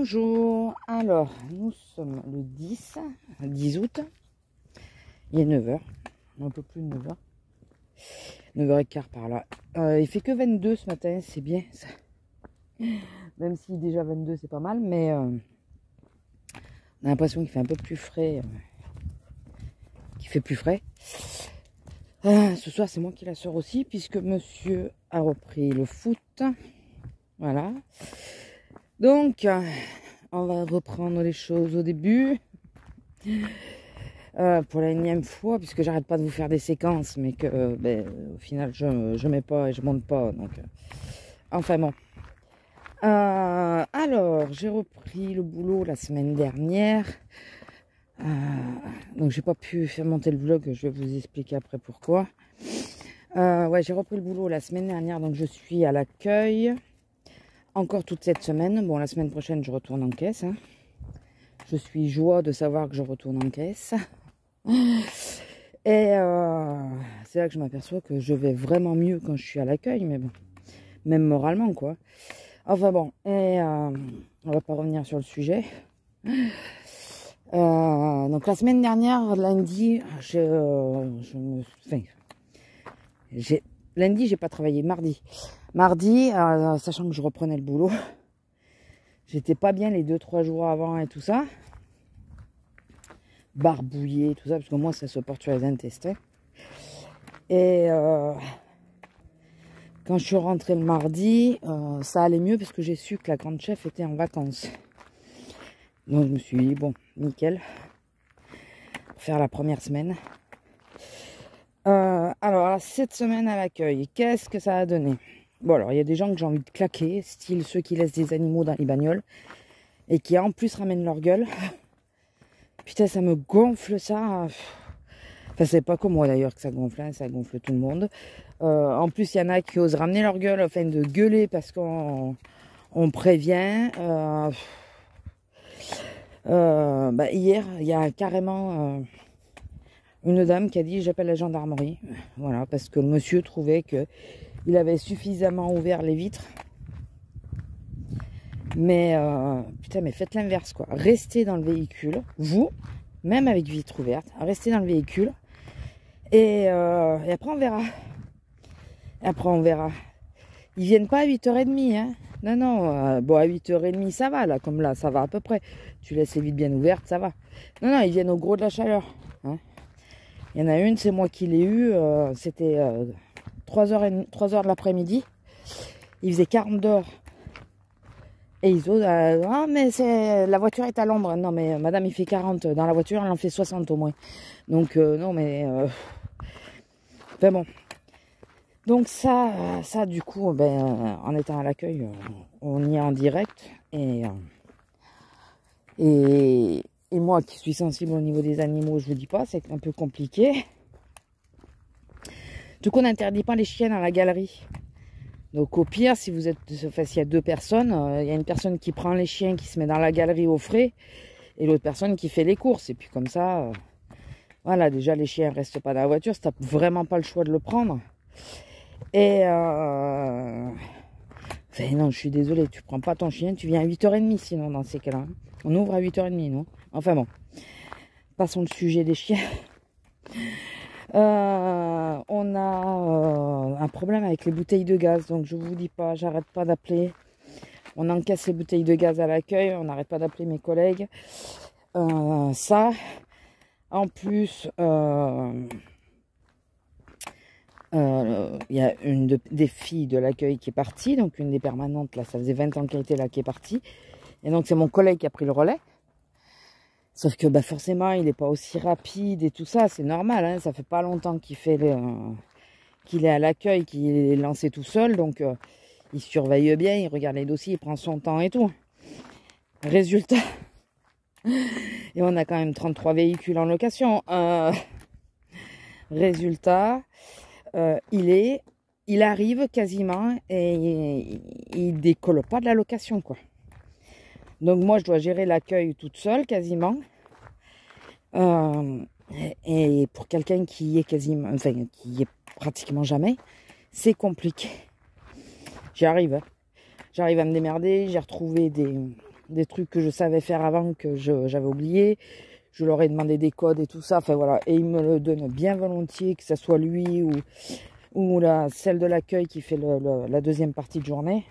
Bonjour, alors nous sommes le 10 août, il est 9 h, un peu plus de 9 h, 9 h 15 par là. Il fait que 22 ce matin, c'est bien ça. Même si déjà 22 c'est pas mal, mais on a l'impression qu'il fait un peu plus frais, qu'il fait plus frais. Ce soir c'est moi qui la sors aussi, puisque monsieur a repris le foot, voilà. Donc, on va reprendre les choses au début. Pour la énième fois, puisque j'arrête pas de vous faire des séquences, mais que au final je mets pas et je monte pas. Donc, enfin bon. Alors, j'ai repris le boulot la semaine dernière. Donc j'ai pas pu faire monter le vlog, je vais vous expliquer après pourquoi. Ouais, j'ai repris le boulot la semaine dernière, donc je suis à l'accueil. Encore toute cette semaine. Bon, la semaine prochaine, je retourne en caisse. Hein. Je suis joie de savoir que je retourne en caisse. Et c'est là que je m'aperçois que je vais vraiment mieux quand je suis à l'accueil. Mais bon, même moralement, quoi. Enfin bon, et on va pas revenir sur le sujet. Donc la semaine dernière, lundi, lundi, j'ai pas travaillé. Mardi, sachant que je reprenais le boulot, j'étais pas bien les 2-3 jours avant et tout ça. Barbouillé, tout ça, parce que moi, ça se porte sur les intestins. Et quand je suis rentrée le mardi, ça allait mieux parce que j'ai su que la grande chef était en vacances. Donc je me suis dit, bon, nickel, pour faire la première semaine. Alors, cette semaine à l'accueil, qu'est-ce que ça a donné? Bon, alors, il y a des gens que j'ai envie de claquer, style ceux qui laissent des animaux dans les bagnoles et qui en plus ramènent leur gueule. Putain, ça me gonfle ça. Enfin, c'est pas comme moi d'ailleurs que ça gonfle, hein, ça gonfle tout le monde. En plus, il y en a qui osent ramener leur gueule afin de gueuler parce qu'on prévient. Hier, il y a carrément une dame qui a dit j'appelle la gendarmerie. Voilà, parce que le monsieur trouvait que il avait suffisamment ouvert les vitres. Mais putain, mais faites l'inverse quoi. Restez dans le véhicule, vous, même avec vitre ouverte, restez dans le véhicule. Et après on verra. Après on verra. Ils viennent pas à 8h30, hein. Non, non, bon à 8h30 ça va là, comme là, ça va à peu près. Tu laisses les vitres bien ouvertes, ça va. Non, non, ils viennent au gros de la chaleur. Hein. Il y en a une, c'est moi qui l'ai eu, c'était 3h de l'après-midi. Il faisait 40 dehors. Et ils osent, ah mais la voiture est à l'ombre. Non mais madame, il fait 40 dans la voiture, elle en fait 60 au moins. Donc non mais... Enfin bon. Donc ça du coup, en étant à l'accueil, on y est en direct. Et moi qui suis sensible au niveau des animaux, je vous dis pas, c'est un peu compliqué. Du coup, on n'interdit pas les chiens dans la galerie. Donc au pire, si vous êtes, enfin, s'il y a 2 personnes, il y a une personne qui prend les chiens, qui se met dans la galerie au frais, et l'autre personne qui fait les courses. Et puis comme ça, voilà, déjà les chiens ne restent pas dans la voiture, si tu n'as vraiment pas le choix de le prendre. Et enfin, non, je suis désolée, tu prends pas ton chien, tu viens à 8h30 sinon dans ces cas-là. On ouvre à 8h30, non? Enfin bon, passons le sujet des chiens. On a un problème avec les bouteilles de gaz, donc je vous dis pas, j'arrête pas d'appeler. On encaisse les bouteilles de gaz à l'accueil, on n'arrête pas d'appeler mes collègues. Ça, en plus, il y a une des filles de l'accueil qui est partie, donc une des permanentes, là, ça faisait 20 ans qu'elle était là, qui est partie. Et donc c'est mon collègue qui a pris le relais. Sauf que forcément, il n'est pas aussi rapide et tout ça, c'est normal, hein, ça fait pas longtemps qu'il est à l'accueil, qu'il est lancé tout seul, donc il surveille bien, il regarde les dossiers, il prend son temps et tout. Résultat, et on a quand même 33 véhicules en location. Résultat, il arrive quasiment et il décolle pas de la location, quoi. Donc moi, je dois gérer l'accueil toute seule, quasiment. Et pour quelqu'un qui y est quasiment, enfin, qui y est pratiquement jamais, c'est compliqué. J'arrive. Hein. J'arrive à me démerder. J'ai retrouvé des trucs que je savais faire avant que j'avais oublié. Je leur ai demandé des codes et tout ça. Enfin voilà, et il me le donne bien volontiers, que ce soit lui ou celle de l'accueil qui fait la deuxième partie de journée.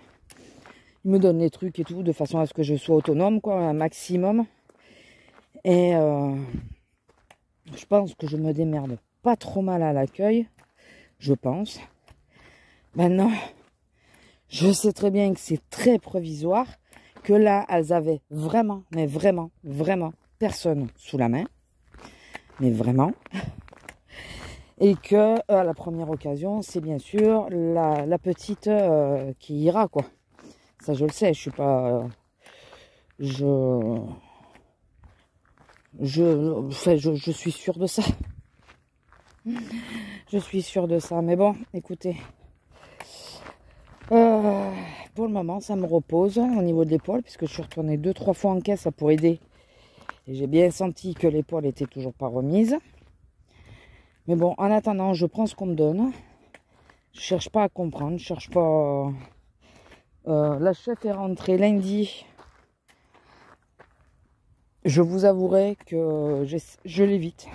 Il me donne les trucs et tout, de façon à ce que je sois autonome, quoi, un maximum. Et je pense que je me démerde pas trop mal à l'accueil. Je pense. Maintenant, je sais très bien que c'est très provisoire. Que là, elles avaient vraiment, mais vraiment, vraiment personne sous la main. Mais vraiment. Et que à la première occasion, c'est bien sûr la petite qui ira, quoi. Ça, je le sais, je suis pas... je suis sûre de ça. Je suis sûre de ça. Mais bon, écoutez. Pour le moment, ça me repose au niveau de l'épaule, puisque je suis retournée 2-3 fois en caisse pour aider. Et j'ai bien senti que l'épaule n'était toujours pas remise. Mais bon, en attendant, je prends ce qu'on me donne. Je cherche pas à comprendre, je cherche pas... la chef est rentrée lundi. Je vous avouerai que je l'évite.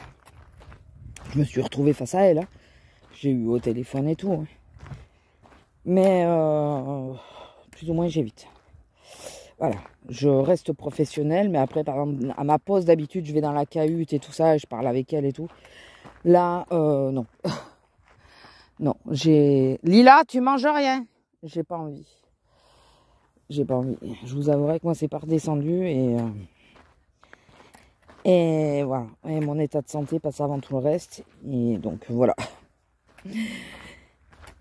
Je me suis retrouvée face à elle. Hein. J'ai eu au téléphone et tout. Hein. Mais plus ou moins j'évite. Voilà, je reste professionnelle. Mais après, par exemple, à ma pause d'habitude, je vais dans la cahute et tout ça. Et je parle avec elle et tout. Là, non. Non, Lila, tu manges rien? J'ai pas envie. J'ai pas envie. Je vous avouerai que moi, c'est pas redescendu et voilà. Et mon état de santé passe avant tout le reste. Et donc, voilà.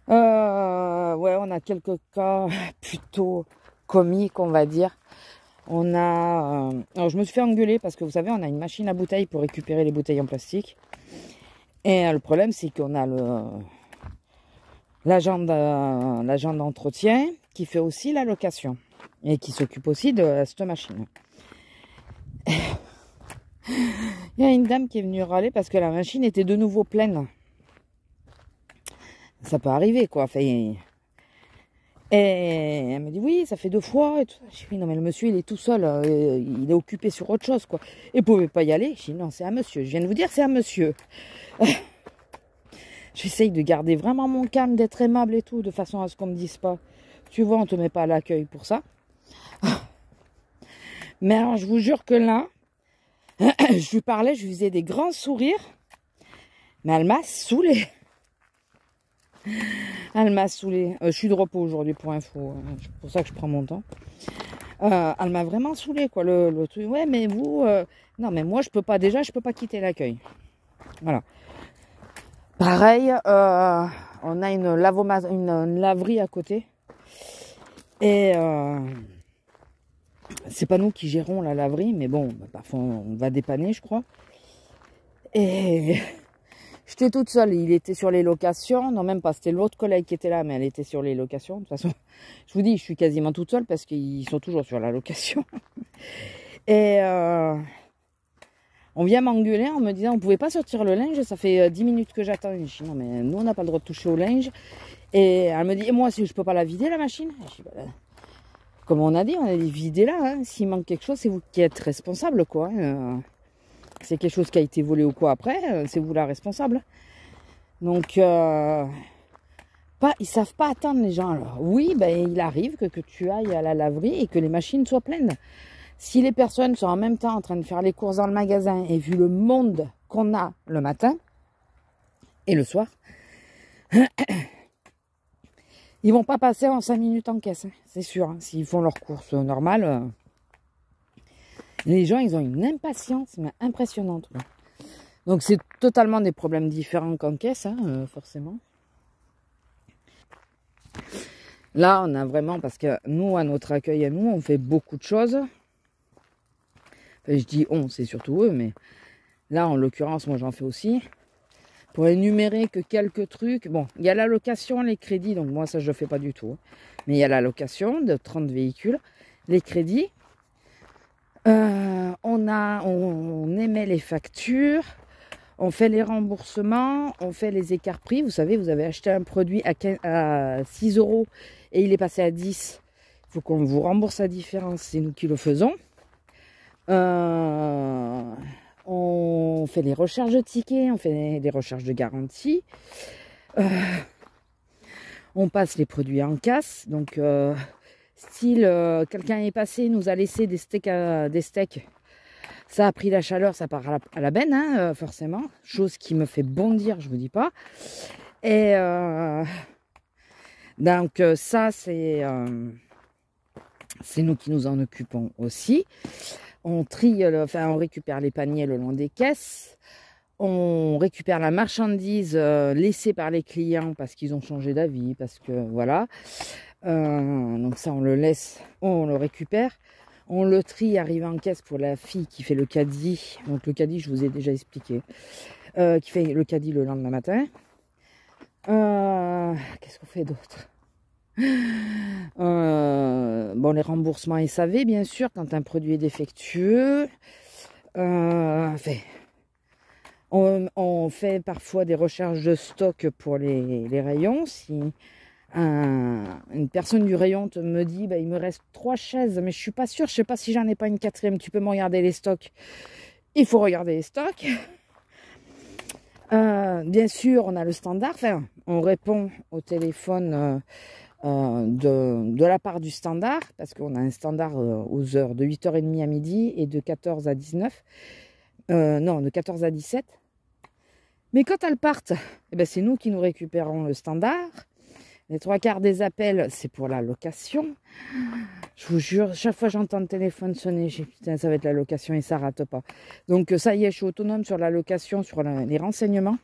Ouais, on a quelques cas plutôt comiques, on va dire. On a... alors, je me suis fait engueuler parce que, vous savez, on a une machine à bouteilles pour récupérer les bouteilles en plastique. Et le problème, c'est qu'on a l'agent d'entretien qui fait aussi la location et qui s'occupe aussi de cette machine. Il y a une dame qui est venue râler parce que la machine était de nouveau pleine. Ça peut arriver, quoi. Enfin, et elle me dit, oui, ça fait 2 fois. Et tout. Je dis, oui, non, mais le monsieur, il est tout seul. Il est occupé sur autre chose, quoi. Et vous pouvez pas y aller. Je dis, non, c'est un monsieur. Je viens de vous dire, c'est un monsieur. J'essaye de garder vraiment mon calme, d'être aimable et tout, de façon à ce qu'on me dise pas. Tu vois, on te met pas à l'accueil pour ça. Mais alors, je vous jure que là, je lui parlais, je lui faisais des grands sourires. Mais elle m'a saoulée. Elle m'a saoulée. Je suis de repos aujourd'hui pour info. C'est pour ça que je prends mon temps. Elle m'a vraiment saoulée, quoi. Le truc. Ouais, mais vous... non, mais moi, je peux pas quitter l'accueil. Voilà. Pareil, on a une laverie à côté. Et c'est pas nous qui gérons la laverie, mais bon, parfois on va dépanner, je crois. Et j'étais toute seule, il était sur les locations. Non, même pas, c'était l'autre collègue qui était là, mais elle était sur les locations. De toute façon, je vous dis, je suis quasiment toute seule parce qu'ils sont toujours sur la location. Et on vient m'engueuler en me disant, on pouvait pas sortir le linge, ça fait 10 minutes que j'attends. Je dis, non, mais nous, on n'a pas le droit de toucher au linge. Et elle me dit, et moi, si je peux pas la vider, la machine? Je dis, bah, comme on a dit, videz-la. Hein. S'il manque quelque chose, c'est vous qui êtes responsable, quoi. C'est quelque chose qui a été volé ou quoi après, c'est vous la responsable. Donc, ils savent pas attendre les gens. Alors, oui, ben, il arrive que tu ailles à la laverie et que les machines soient pleines. Si les personnes sont en même temps en train de faire les courses dans le magasin et vu le monde qu'on a le matin et le soir, ils vont pas passer en 5 minutes en caisse, hein, c'est sûr. Hein, s'ils font leurs courses normales, les gens, ils ont une impatience mais impressionnante. Ouais. Donc, c'est totalement des problèmes différents qu'en caisse, hein, forcément. Là, on a vraiment, parce que nous, à notre accueil à nous, on fait beaucoup de choses. Enfin, je dis on, c'est surtout eux, mais là, en l'occurrence, moi, j'en fais aussi. Pour énumérer que quelques trucs. Bon, il y a la location, les crédits, donc moi, ça, je ne fais pas du tout. Mais il y a la location de 30 véhicules, les crédits. On émet les factures, on fait les remboursements, on fait les écarts prix. Vous savez, vous avez acheté un produit à 6 € et il est passé à 10. Il faut qu'on vous rembourse la différence, c'est nous qui le faisons. On fait les recherches de tickets, on fait des recherches de garantie. On passe les produits en casse. Donc, style, quelqu'un est passé, nous a laissé des steaks. Ça a pris la chaleur, ça part à la benne, hein, forcément. Chose qui me fait bondir, je vous dis pas. Et donc, ça, c'est nous qui nous en occupons aussi. On trie, on récupère les paniers le long des caisses. On récupère la marchandise laissée par les clients parce qu'ils ont changé d'avis, parce que voilà. Donc ça, on le laisse, on le récupère. On le trie, arrivé en caisse pour la fille qui fait le caddie. Donc le caddie, je vous ai déjà expliqué. Qui fait le caddie le lendemain matin. Qu'est-ce qu'on fait d'autre? Bon, les remboursements SAV, bien sûr, quand un produit est défectueux. On fait parfois des recherches de stock pour les rayons. Si une personne du rayon me dit, il me reste 3 chaises, mais je suis pas sûre, je sais pas si j'en ai pas une 4e, tu peux me regarder les stocks. Il faut regarder les stocks. Bien sûr, on a le standard. Enfin, on répond au téléphone de la part du standard, parce qu'on a un standard aux heures de 8h30 à midi et de 14 à 19. Non, de 14 à 17. Mais quand elles partent, c'est nous qui nous récupérons le standard. Les 3/4 des appels, c'est pour la location. Je vous jure, chaque fois que j'entends le téléphone sonner, j'ai putain, ça va être la location et ça rate pas. Donc ça y est, je suis autonome sur la location, sur les renseignements.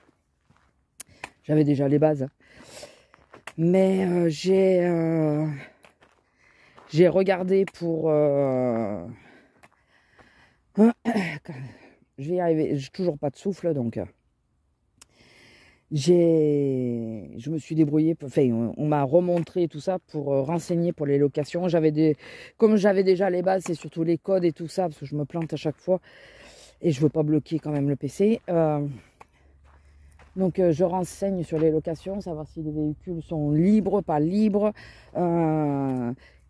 J'avais déjà les bases. Mais j'ai regardé pour... je vais y arriver, j'ai toujours pas de souffle, donc... Je me suis débrouillée, on m'a remontré tout ça pour renseigner pour les locations. Comme j'avais déjà les bases, c'est surtout les codes et tout ça, parce que je me plante à chaque fois et je veux pas bloquer quand même le PC. Donc je renseigne sur les locations, savoir si les véhicules sont libres, pas libres.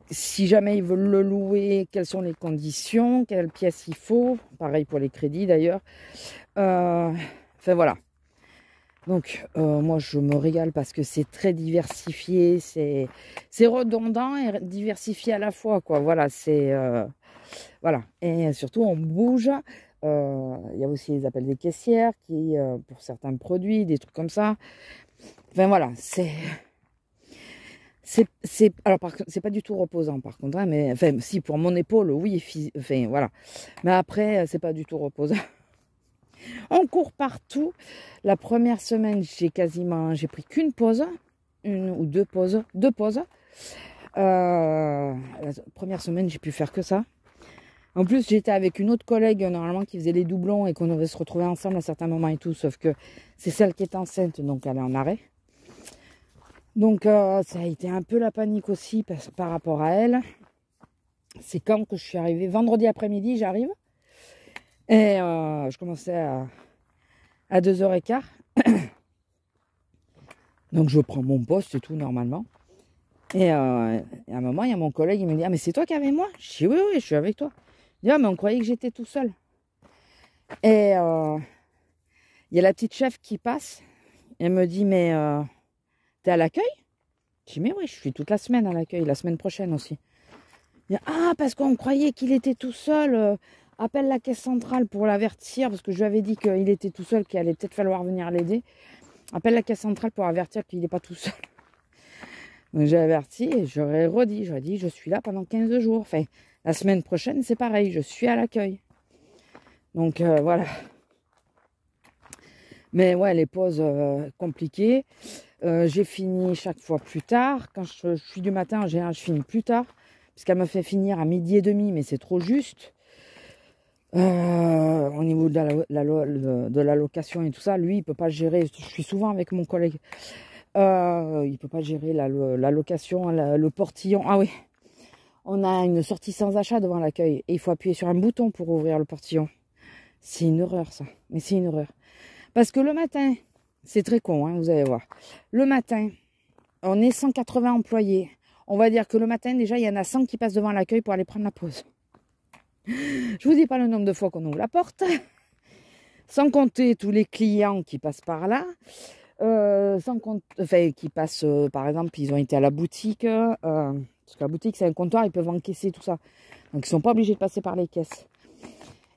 Si jamais ils veulent le louer, quelles sont les conditions, quelles pièces il faut. Pareil pour les crédits d'ailleurs. Voilà. Donc moi je me régale parce que c'est très diversifié, c'est redondant et diversifié à la fois, quoi. Voilà, voilà. Et surtout on bouge. Il y a aussi les appels des caissières qui pour certains produits, des trucs comme ça. Enfin voilà, alors par contre c'est pas du tout reposant par contre, hein, mais enfin si pour mon épaule oui, enfin voilà. Mais après c'est pas du tout reposant. On court partout. La première semaine, j'ai pris qu'une pause, 1 ou 2 pauses, 2 pauses. La première semaine, j'ai pu faire que ça. En plus, j'étais avec une autre collègue, normalement, qui faisait les doublons et qu'on devait se retrouver ensemble à certains moments et tout, sauf que c'est celle qui est enceinte, donc elle est en arrêt. Donc, ça a été un peu la panique aussi par rapport à elle. C'est quand que je suis arrivée, vendredi après-midi, j'arrive. Et je commençais à 2h15. Donc je prends mon poste et tout normalement. Et à un moment, il y a mon collègue, il me dit, ah mais c'est toi qui es avec moi? Je dis oui, oui, je suis avec toi. Il dit, ah mais on croyait que j'étais tout seul. Et il y a la petite chef qui passe. Elle me dit, mais t'es à l'accueil? Je dis, mais oui, je suis toute la semaine à l'accueil, la semaine prochaine aussi. Il dit, ah parce qu'on croyait qu'il était tout seul. Appelle la caisse centrale pour l'avertir, parce que je lui avais dit qu'il était tout seul, qu'il allait peut-être falloir venir l'aider. Appelle la caisse centrale pour avertir qu'il n'est pas tout seul. Donc j'ai averti et j'aurais dit, je suis là pendant 15 jours. Enfin, la semaine prochaine, c'est pareil, je suis à l'accueil. Donc voilà. Mais ouais, les pauses compliquées. J'ai fini chaque fois plus tard. Quand je suis du matin, en général, je finis plus tard. Parce qu'elle me fait finir à 12h30, mais c'est trop juste. Au niveau de la location et tout ça, lui, il peut pas gérer. Je suis souvent avec mon collègue. Il peut pas gérer la location, le portillon. Ah oui, on a une sortie sans achat devant l'accueil. Et il faut appuyer sur un bouton pour ouvrir le portillon. C'est une horreur, ça. Mais c'est une horreur. Parce que le matin, c'est très con, hein, vous allez voir. Le matin, on est 180 employés. On va dire que le matin, déjà, il y en a 100 qui passent devant l'accueil pour aller prendre la pause. Je vous dis pas le nombre de fois qu'on ouvre la porte. Sans compter tous les clients qui passent par là. Sans compte, enfin, qui passent, par exemple, ils ont été à la boutique. Parce que la boutique, c'est un comptoir, ils peuvent encaisser tout ça. Donc, ils sont pas obligés de passer par les caisses.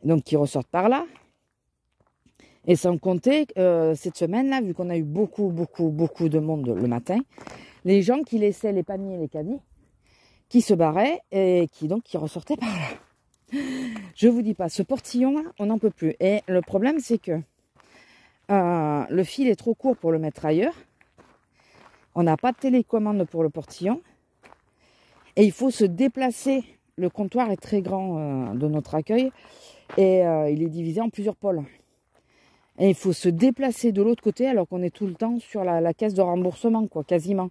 Donc, ils ressortent par là. Et sans compter, cette semaine-là, vu qu'on a eu beaucoup de monde le matin, les gens qui laissaient les paniers et les caddies, qui se barraient et qui ressortaient par là. Je vous dis pas, ce portillon-là, on n'en peut plus. Et le problème, c'est que le fil est trop court pour le mettre ailleurs. On n'a pas de télécommande pour le portillon. Et il faut se déplacer. Le comptoir est très grand de notre accueil. Et il est divisé en plusieurs pôles. Et il faut se déplacer de l'autre côté alors qu'on est tout le temps sur la caisse de remboursement, quoi, quasiment.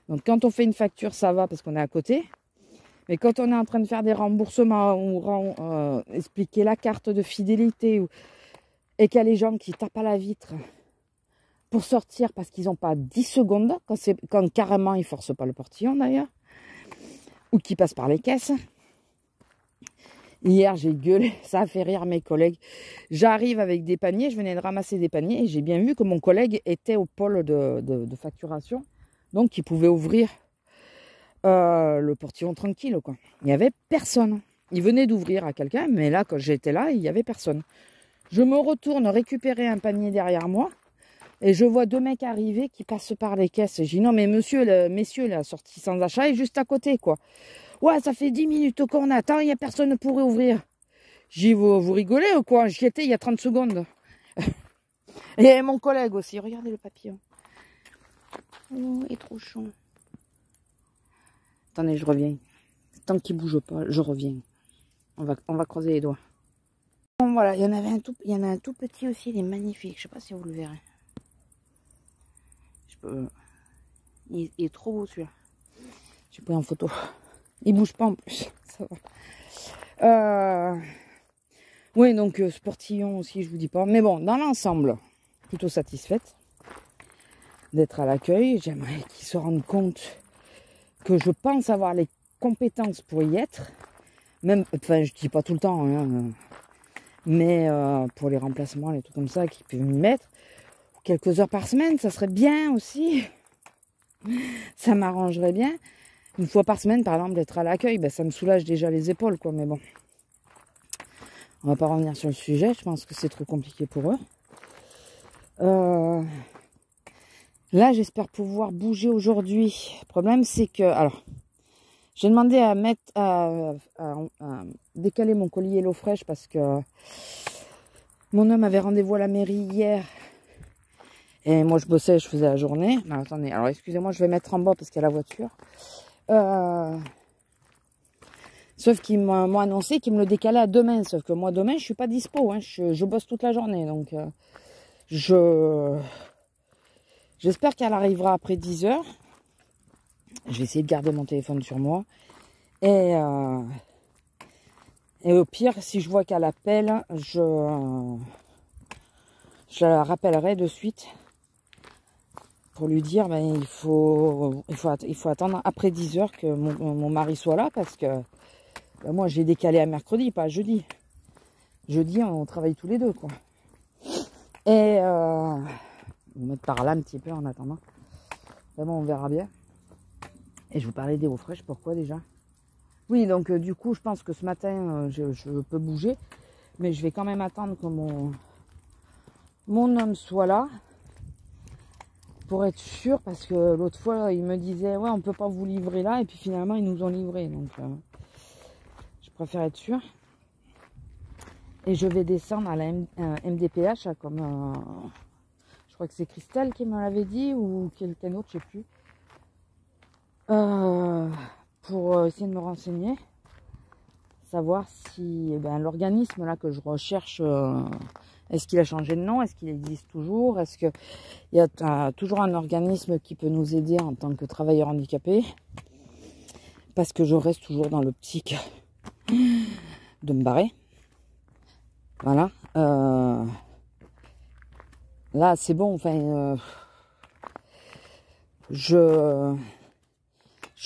Donc quand on fait une facture, ça va parce qu'on est à côté. Mais quand on est en train de faire des remboursements ou expliquer la carte de fidélité et qu'il y a les gens qui tapent à la vitre pour sortir parce qu'ils n'ont pas 10 secondes, quand carrément ils ne forcent pas le portillon d'ailleurs, ou qui passent par les caisses. Hier, j'ai gueulé, ça a fait rire mes collègues. J'arrive avec des paniers, je venais de ramasser des paniers et j'ai bien vu que mon collègue était au pôle de facturation. Donc, il pouvait ouvrir le portillon tranquille, quoi. Il n'y avait personne. Il venait d'ouvrir à quelqu'un, mais là, quand j'étais là, il n'y avait personne. Je me retourne récupérer un panier derrière moi et je vois deux mecs arriver qui passent par les caisses. J'ai dit non, mais messieurs, la sortie sans achat est juste à côté, quoi. Ouais, ça fait 10 minutes qu'on attend, il n'y a personne pour ouvrir. J'ai dit, vous rigolez ou quoi? J'y étais il y a 30 secondes. Et mon collègue aussi, regardez le papillon. Oh, il est trop chaud. Attendez, je reviens. Tant qu'il bouge pas, je reviens. On va croiser les doigts. Bon, voilà, il y en a un tout petit aussi, il est magnifique. Je sais pas si vous le verrez. Il est trop beau celui-là. J'ai pris en photo. Il bouge pas en plus. Ça va. Oui, donc ce portillon aussi, je vous dis pas. Mais bon, dans l'ensemble, plutôt satisfaite d'être à l'accueil. J'aimerais qu'ils se rendent compte que je pense avoir les compétences pour y être. Même, enfin, je dis pas tout le temps, hein, mais pour les remplacements, les trucs comme ça, qu'ils peuvent m'y mettre. Quelques heures par semaine, ça serait bien aussi. Ça m'arrangerait bien. Une fois par semaine, par exemple, d'être à l'accueil, ben, ça me soulage déjà les épaules, quoi. Mais bon, on va pas revenir sur le sujet. Je pense que c'est trop compliqué pour eux. Là, j'espère pouvoir bouger aujourd'hui. Le problème, c'est que, alors, j'ai demandé à décaler mon colis HelloFresh parce que mon homme avait rendez-vous à la mairie hier. Et moi, je bossais, je faisais la journée. Non, attendez, alors excusez-moi, je vais mettre en bas parce qu'il y a la voiture. Sauf qu'ils m'ont annoncé qu'ils me le décalaient à demain. Sauf que moi, demain, je suis pas dispo. Hein. Je bosse toute la journée. Donc, j'espère qu'elle arrivera après 10 h. Je vais essayer de garder mon téléphone sur moi. Et au pire, si je vois qu'elle appelle, je la rappellerai de suite. Pour lui dire, ben, il faut attendre après 10 h que mon mari soit là parce que ben, moi j'ai décalé à mercredi, pas à jeudi. Jeudi on travaille tous les deux, quoi. Et on va mettre par là un petit peu en attendant. Vraiment on verra bien. Et je vous parlais des HelloFresh, pourquoi déjà? Oui, donc du coup je pense que ce matin je peux bouger, mais je vais quand même attendre que mon homme soit là. Pour être sûr, parce que l'autre fois, il me disait, ouais, on peut pas vous livrer là, et puis finalement, ils nous ont livré. Donc, je préfère être sûr. Et je vais descendre à la MDPH, comme, je crois que c'est Christelle qui me l'avait dit, ou quelqu'un d'autre, je sais plus. Pour essayer de me renseigner. Savoir si l'organisme là que je recherche... est-ce qu'il a changé de nom? Est-ce qu'il existe toujours? Est-ce qu'il y a toujours un organisme qui peut nous aider en tant que travailleurs handicapés? Parce que je reste toujours dans l'optique de me barrer. Voilà. Là, c'est bon. Enfin, je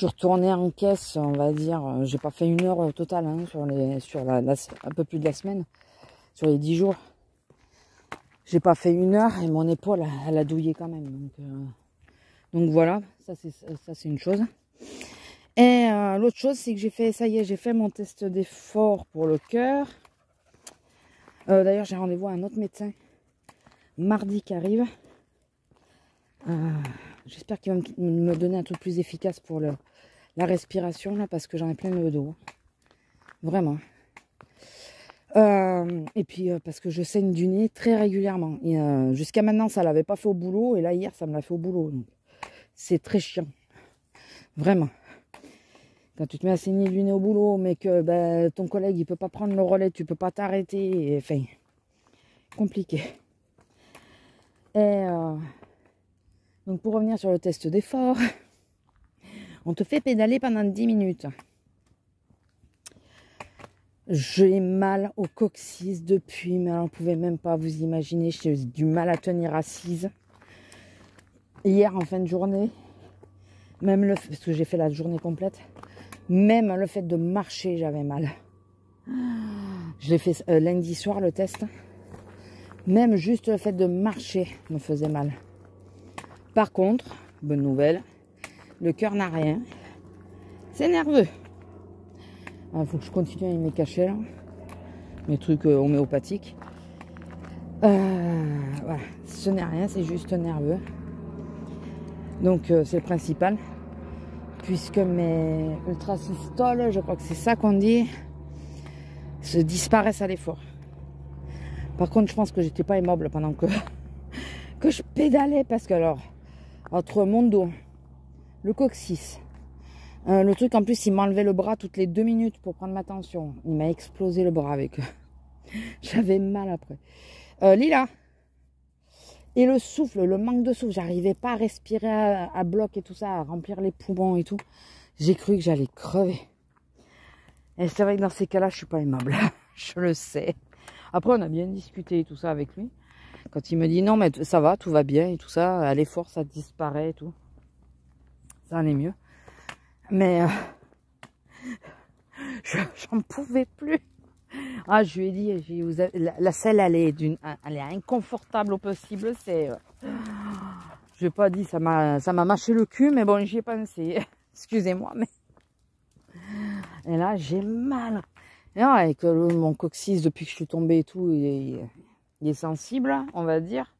suis retournée en caisse, on va dire. J'ai pas fait 1 heure au total hein, un peu plus de la semaine, sur les 10 jours. J'ai pas fait 1 heure et mon épaule, elle a douillé quand même. Donc voilà, ça c'est une chose. Et l'autre chose, c'est que j'ai fait mon test d'effort pour le cœur. D'ailleurs, j'ai rendez-vous à un autre médecin mardi qui arrive. J'espère qu'il va me donner un truc plus efficace pour la respiration, là, parce que j'en ai plein le dos. Vraiment. Et puis, parce que je saigne du nez très régulièrement. Jusqu'à maintenant, ça ne l'avait pas fait au boulot. Et là, hier, ça me l'a fait au boulot. C'est très chiant. Vraiment. Quand tu te mets à saigner du nez au boulot, mais que ton collègue, il peut pas prendre le relais, tu peux pas t'arrêter. Enfin, compliqué. Et donc, pour revenir sur le test d'effort, on te fait pédaler pendant 10 minutes. J'ai mal au coccyx depuis, mais on ne pouvait même pas vous imaginer. J'ai du mal à tenir assise. Hier, en fin de journée, parce que j'ai fait la journée complète, même le fait de marcher, j'avais mal. Je l'ai fait lundi soir, le test. Même juste le fait de marcher me faisait mal. Par contre, bonne nouvelle, le cœur n'a rien. C'est nerveux. Il faut que je continue avec mes cachets, là. Mes trucs homéopathiques. Voilà. Ce n'est rien, c'est juste nerveux. Donc, c'est le principal. Puisque mes ultrasystoles, je crois que c'est ça qu'on dit, se disparaissent à l'effort. Par contre, je pense que j'étais pas immobile pendant que je pédalais. Parce que, alors, entre mon dos, le coccyx, le truc en plus, il m'enlevait le bras toutes les 2 minutes pour prendre ma tension. Il m'a explosé le bras avec. J'avais mal après. Lila. Et le souffle, le manque de souffle. J'arrivais pas à respirer à bloc et tout ça, à remplir les poumons et tout. J'ai cru que j'allais crever. Et c'est vrai que dans ces cas-là, je suis pas aimable. Je le sais. Après, on a bien discuté et tout ça avec lui. Quand il me dit non, mais ça va, tout va bien et tout ça. À l'effort, ça disparaît et tout. Ça en est mieux. Mais j'en pouvais plus. Ah, je lui ai dit, la selle, elle est inconfortable au possible. Je n'ai pas dit, ça m'a mâché le cul, mais bon, j'y ai pensé. Excusez-moi, mais. Et là, j'ai mal. Et non, avec mon coccyx, depuis que je suis tombée et tout, il est sensible, on va dire.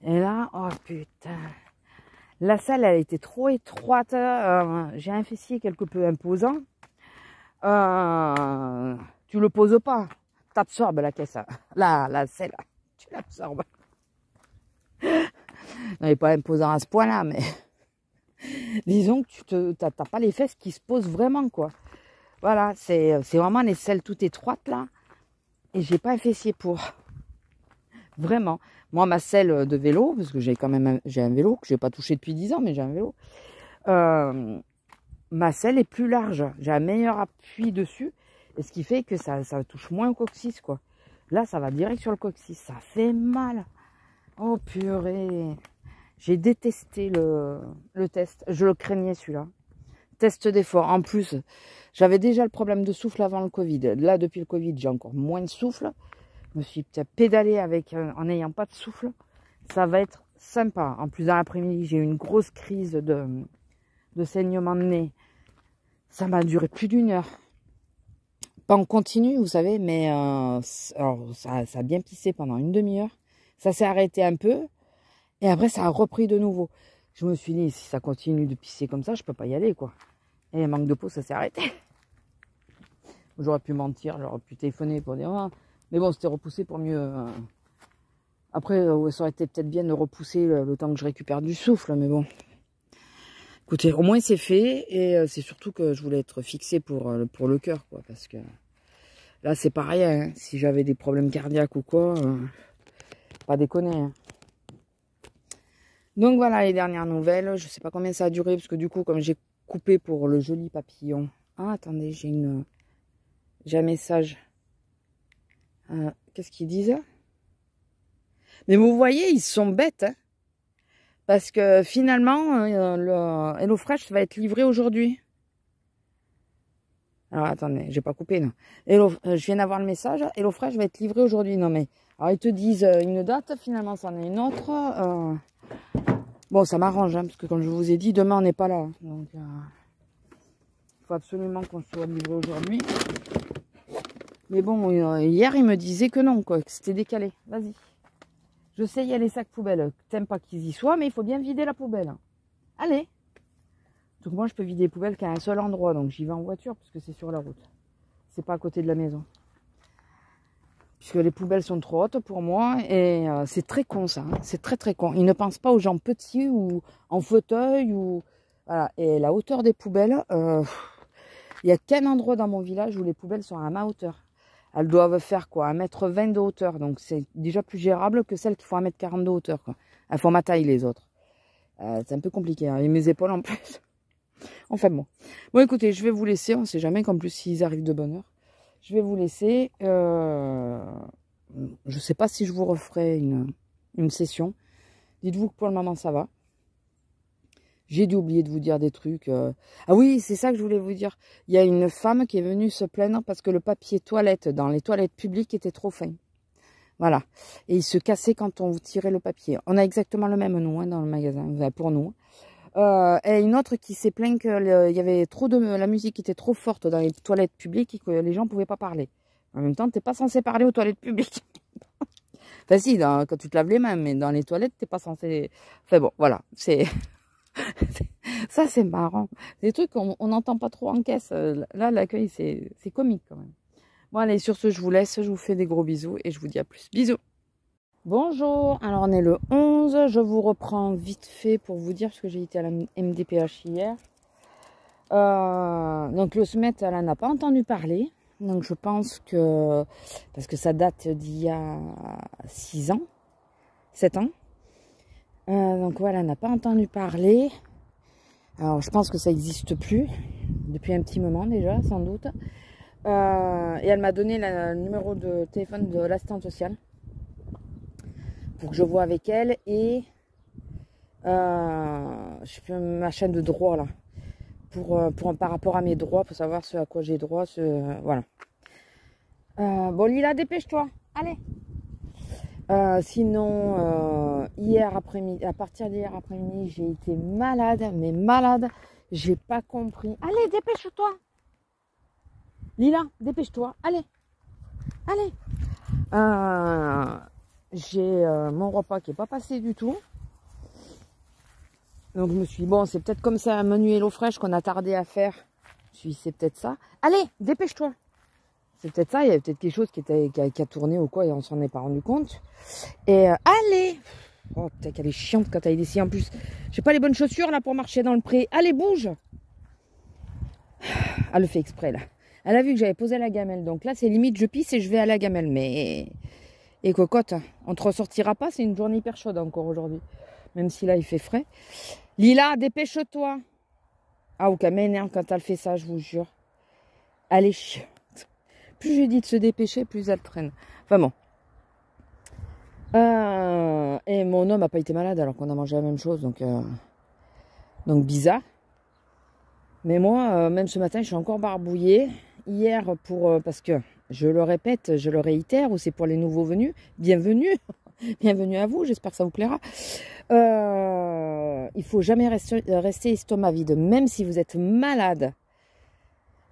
Et là, oh putain. La selle, elle était trop étroite. J'ai un fessier quelque peu imposant. Tu le poses pas. T'absorbes la caisse. La selle. Tu l'absorbes. Non, il n'est pas imposant à ce point-là, mais disons que tu t'as pas les fesses qui se posent vraiment, quoi. Voilà, c'est vraiment les selles toutes étroites, là. Et j'ai pas un fessier pour. Vraiment. Moi, ma selle de vélo, parce que j'ai un vélo que j'ai pas touché depuis 10 ans, mais j'ai un vélo. Ma selle est plus large. J'ai un meilleur appui dessus. Et ce qui fait que ça touche moins au coccyx, quoi. Là, ça va direct sur le coccyx. Ça fait mal. Oh, purée. J'ai détesté le test. Je le craignais, celui-là. Test d'effort. En plus, j'avais déjà le problème de souffle avant le Covid. Là, depuis le Covid, j'ai encore moins de souffle. Je me suis pédalé en n'ayant pas de souffle. Ça va être sympa. En plus, dans l'après-midi, j'ai eu une grosse crise de saignement de nez. Ça m'a duré plus d'1 heure. Pas en continu, vous savez, mais alors, ça a bien pissé pendant une demi-heure. Ça s'est arrêté un peu. Et après, ça a repris de nouveau. Je me suis dit, si ça continue de pisser comme ça, je peux pas y aller, quoi. Et manque de peau, ça s'est arrêté. J'aurais pu mentir, j'aurais pu téléphoner pour dire... Ah. Mais bon, c'était repoussé pour mieux... Après, ça aurait été peut-être bien de repousser le temps que je récupère du souffle, mais bon. Écoutez, au moins c'est fait, et c'est surtout que je voulais être fixée pour le cœur, quoi, parce que là, c'est pas rien, hein. Si j'avais des problèmes cardiaques ou quoi, pas déconner, hein. Donc voilà les dernières nouvelles. Je sais pas combien ça a duré, parce que du coup, comme j'ai coupé pour le joli papillon... Ah, attendez, j'ai un message. Qu'est-ce qu'ils disent? Mais vous voyez, ils sont bêtes, hein. Parce que finalement, le HelloFresh va être livré aujourd'hui. Alors, attendez, j'ai pas coupé, non. Hello, je viens d'avoir le message. HelloFresh va être livré aujourd'hui. Non, mais... Alors, ils te disent une date, finalement, c'en est une autre. Bon, ça m'arrange, hein, parce que comme je vous ai dit, demain, on n'est pas là. Donc, il faut absolument qu'on soit livré aujourd'hui. Mais bon, hier, il me disait que non, quoi, que c'était décalé. Vas-y. Je sais, il y a les sacs poubelles. T'aimes pas qu'ils y soient, mais il faut bien vider la poubelle. Allez. Donc moi, je peux vider les poubelles qu'à un seul endroit. Donc j'y vais en voiture, parce que c'est sur la route. C'est pas à côté de la maison. Puisque les poubelles sont trop hautes pour moi. Et c'est très con, ça. Hein. C'est très, très con. Ils ne pensent pas aux gens petits ou en fauteuil. Ou voilà. Et la hauteur des poubelles, il n'y a qu'un endroit dans mon village où les poubelles sont à ma hauteur. Elles doivent faire quoi, 1,20 m de hauteur. Donc c'est déjà plus gérable que celles qui font 1,40 m de hauteur. Quoi. Elles font ma taille, les autres. C'est un peu compliqué. Hein. Et mes épaules en plus. Enfin bon. Bon, écoutez, je vais vous laisser. On ne sait jamais qu'en plus, s'ils arrivent de bonne heure. Je vais vous laisser. Je ne sais pas si je vous referai une session. Dites-vous que pour le moment, ça va. J'ai dû oublier de vous dire des trucs. Ah oui, c'est ça que je voulais vous dire. Il y a une femme qui est venue se plaindre parce que le papier toilette dans les toilettes publiques était trop fin. Voilà. Et il se cassait quand on tirait le papier. On a exactement le même nous hein, dans le magasin, pour nous. Et une autre qui s'est plaint qu'il y avait trop de... La musique était trop forte dans les toilettes publiques et que les gens ne pouvaient pas parler. En même temps, tu n'es pas censé parler aux toilettes publiques. Enfin si, quand tu te laves les mains, mais dans les toilettes, tu n'es pas censé... Enfin bon, voilà. C'est... Ça, c'est marrant. Des trucs qu'on n'entend pas trop en caisse. Là, l'accueil, c'est comique quand même. Bon, allez, sur ce, je vous laisse. Je vous fais des gros bisous et je vous dis à plus. Bisous. Bonjour. Alors, on est le 11. Je vous reprends vite fait pour vous dire, parce que j'ai été à la MDPH hier. Donc, le SMET, elle n'en a pas entendu parler. Donc, je pense que... Parce que ça date d'il y a 6 ans. 7 ans. Donc voilà, elle n'a pas entendu parler. Alors je pense que ça n'existe plus. Depuis un petit moment déjà, sans doute. Et elle m'a donné le numéro de téléphone de l'assistante sociale. Pour que je voie avec elle. Et je fais ma chaîne de droit là. Par rapport à mes droits, pour savoir ce à quoi j'ai droit. Voilà. Bon Lila, dépêche-toi. Allez. Sinon, hier après-midi, à partir d'hier après-midi, j'ai été malade, mais malade, j'ai pas compris. Allez, dépêche-toi. Lila, dépêche-toi. Allez, allez. J'ai mon repas qui est pas passé du tout. Donc je me suis dit, bon, c'est peut-être comme ça un menu HelloFresh qu'on a tardé à faire. Je me suis dit, c'est peut-être ça. Allez, dépêche-toi. C'est peut-être ça, il y avait peut-être quelque chose qui a tourné ou quoi et on s'en est pas rendu compte. Et allez. Oh putain qu'elle est chiante quand elle est ici en plus. J'ai pas les bonnes chaussures là pour marcher dans le pré. Allez bouge. Elle le fait exprès là. Elle a vu que j'avais posé la gamelle. Donc là c'est limite je pisse et je vais à la gamelle. Mais... Et cocotte, on te ressortira pas, c'est une journée hyper chaude encore aujourd'hui. Même si là il fait frais. Lila, dépêche-toi. Ah ou qu'elle m'énerve quand elle fait ça, je vous jure. Elle est chiante. Plus j'ai dit de se dépêcher, plus elle traîne. Enfin bon. Et mon homme n'a pas été malade alors qu'on a mangé la même chose. Donc bizarre. Mais moi, même ce matin, je suis encore barbouillée. Hier, parce que, je le répète, je le réitère, ou c'est pour les nouveaux venus. Bienvenue. Bienvenue à vous, j'espère que ça vous plaira. Il faut jamais rester estomac vide. Même si vous êtes malade.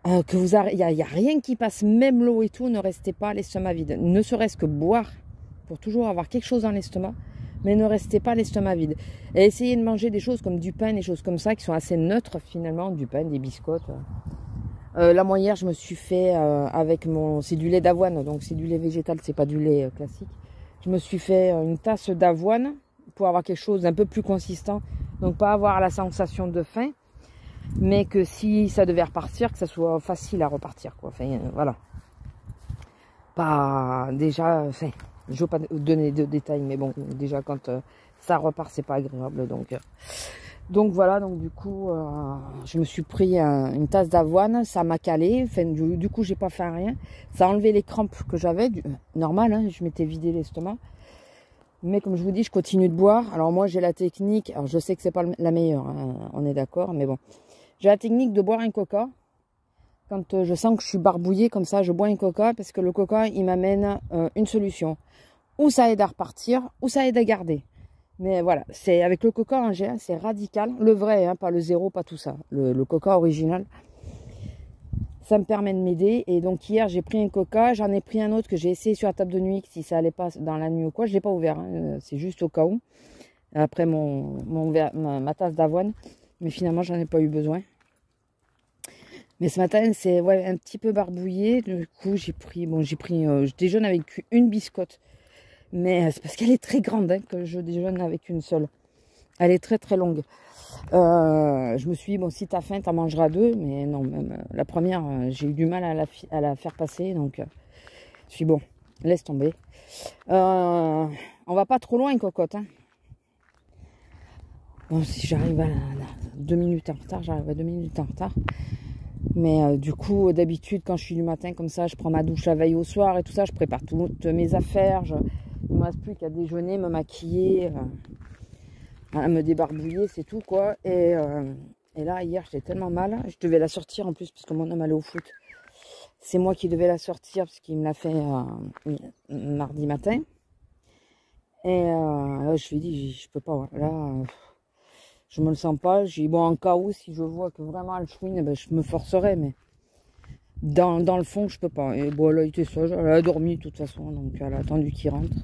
Il n'y a rien qui passe, même l'eau et tout, ne restez pas l'estomac vide. Ne serait-ce que boire, pour toujours avoir quelque chose dans l'estomac, mais ne restez pas l'estomac vide. Et essayez de manger des choses comme du pain, des choses comme ça, qui sont assez neutres finalement, du pain, des biscottes. Là, moi, hier, je me suis fait avec c'est du lait d'avoine, donc c'est du lait végétal, c'est pas du lait classique. Je me suis fait une tasse d'avoine pour avoir quelque chose d'un peu plus consistant, donc pas avoir la sensation de faim. Mais que si ça devait repartir, que ça soit facile à repartir, quoi. Enfin, voilà. Pas déjà, enfin, je ne veux pas donner de détails, mais bon, déjà quand ça repart, c'est pas agréable. Donc voilà, donc du coup, je me suis pris une tasse d'avoine, ça m'a calé. Enfin, du coup, j'ai pas fait rien. Ça a enlevé les crampes que j'avais, normal, hein, je m'étais vidé l'estomac. Mais comme je vous dis, je continue de boire. Alors moi, j'ai la technique, alors je sais que c'est pas la meilleure, hein, on est d'accord, mais bon. J'ai la technique de boire un coca Quand je sens que je suis barbouillée comme ça, je bois un coca parce que le coca, il m'amène une solution. Ou ça aide à repartir, ou ça aide à garder. Mais voilà, c'est avec le coca en général, c'est radical. Le vrai, hein, pas le zéro, pas tout ça. Le coca original. Ça me permet de m'aider. Et donc hier, j'ai pris un coca. J'en ai pris un autre que j'ai essayé sur la table de nuit. Si ça allait pas dans la nuit ou quoi, je ne l'ai pas ouvert. Hein, c'est juste au cas où. Après ma tasse d'avoine. Mais finalement, j'en ai pas eu besoin. Mais ce matin, c'est ouais, un petit peu barbouillé. Du coup, je déjeune avec une biscotte. Mais c'est parce qu'elle est très grande hein, que je déjeune avec une seule. Elle est très très longue. Je me suis dit, bon, si t'as faim, t'en mangeras deux. Mais non, même la première, j'ai eu du mal à la faire passer. Donc, je suis bon, laisse tomber. On va pas trop loin, cocotte. Hein. Bon, si j'arrive à 2 minutes en retard, j'arrive à 2 minutes en retard. Mais du coup, d'habitude, quand je suis du matin comme ça, je prends ma douche la veille au soir et tout ça. Je prépare toutes mes affaires. Il ne me reste plus qu'à déjeuner, me maquiller, à me débarbouiller, c'est tout quoi. Et là, hier, j'étais tellement mal. Je devais la sortir en plus, puisque mon homme allait au foot. C'est moi qui devais la sortir, parce qu'il me l'a fait mardi matin. Et là, je lui ai dit, je peux pas. Là, je me le sens pas. J'ai dit, bon, en cas où, si je vois que vraiment elle chouine, ben, je me forcerai, mais dans le fond, je peux pas. Et bon, elle a été sage, elle a dormi de toute façon, donc elle a attendu qu'il rentre.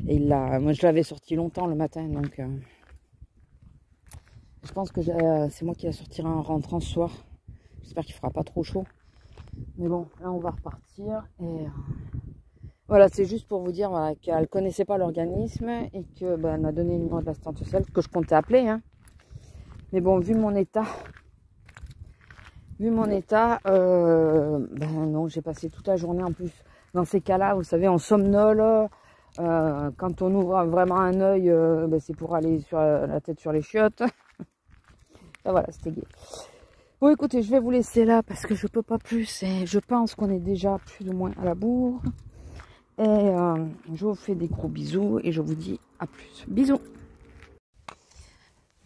Et moi, je l'avais sorti longtemps le matin, donc je pense que c'est moi qui la sortirai en rentrant ce soir. J'espère qu'il fera pas trop chaud. Mais bon, là, on va repartir. Et voilà, c'est juste pour vous dire voilà, qu'elle connaissait pas l'organisme et que elle m'a donné le numéro de l'assistante sociale que je comptais appeler. Hein. Mais bon, vu mon état, non, j'ai passé toute la journée en plus. Dans ces cas-là, vous savez, on somnole. Quand on ouvre vraiment un œil, c'est pour aller sur la tête sur les chiottes. Et voilà, c'était gai. Bon, écoutez, je vais vous laisser là parce que je peux pas plus. Et je pense qu'on est déjà plus ou moins à la bourre. Et je vous fais des gros bisous et je vous dis à plus. Bisous.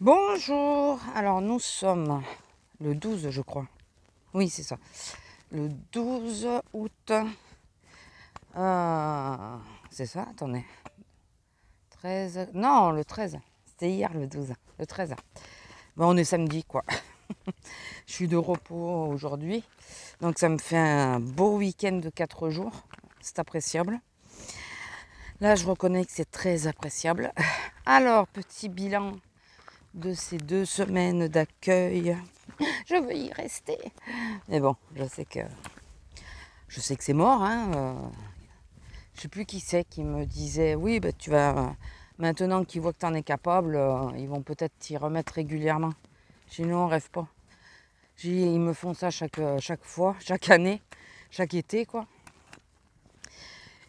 Bonjour. Alors, nous sommes le 12, je crois. Oui, c'est ça. Le 12 août. C'est ça, attendez. 13. Non, le 13. C'était hier le 12. Le 13. Bon, on est samedi, quoi. Je suis de repos aujourd'hui. Donc, ça me fait un beau week-end de 4 jours. C'est appréciable. Là, je reconnais que c'est très appréciable. Alors, petit bilan de ces 2 semaines d'accueil. Je veux y rester. Mais bon, je sais que c'est mort. Hein. Je sais plus qui c'est qui me disait, oui, bah, tu vas, maintenant qu'ils voient que tu en es capable, ils vont peut-être t'y remettre régulièrement. J'ai dit, non, on rêve pas. Ils me font ça chaque fois, chaque année, chaque été, quoi.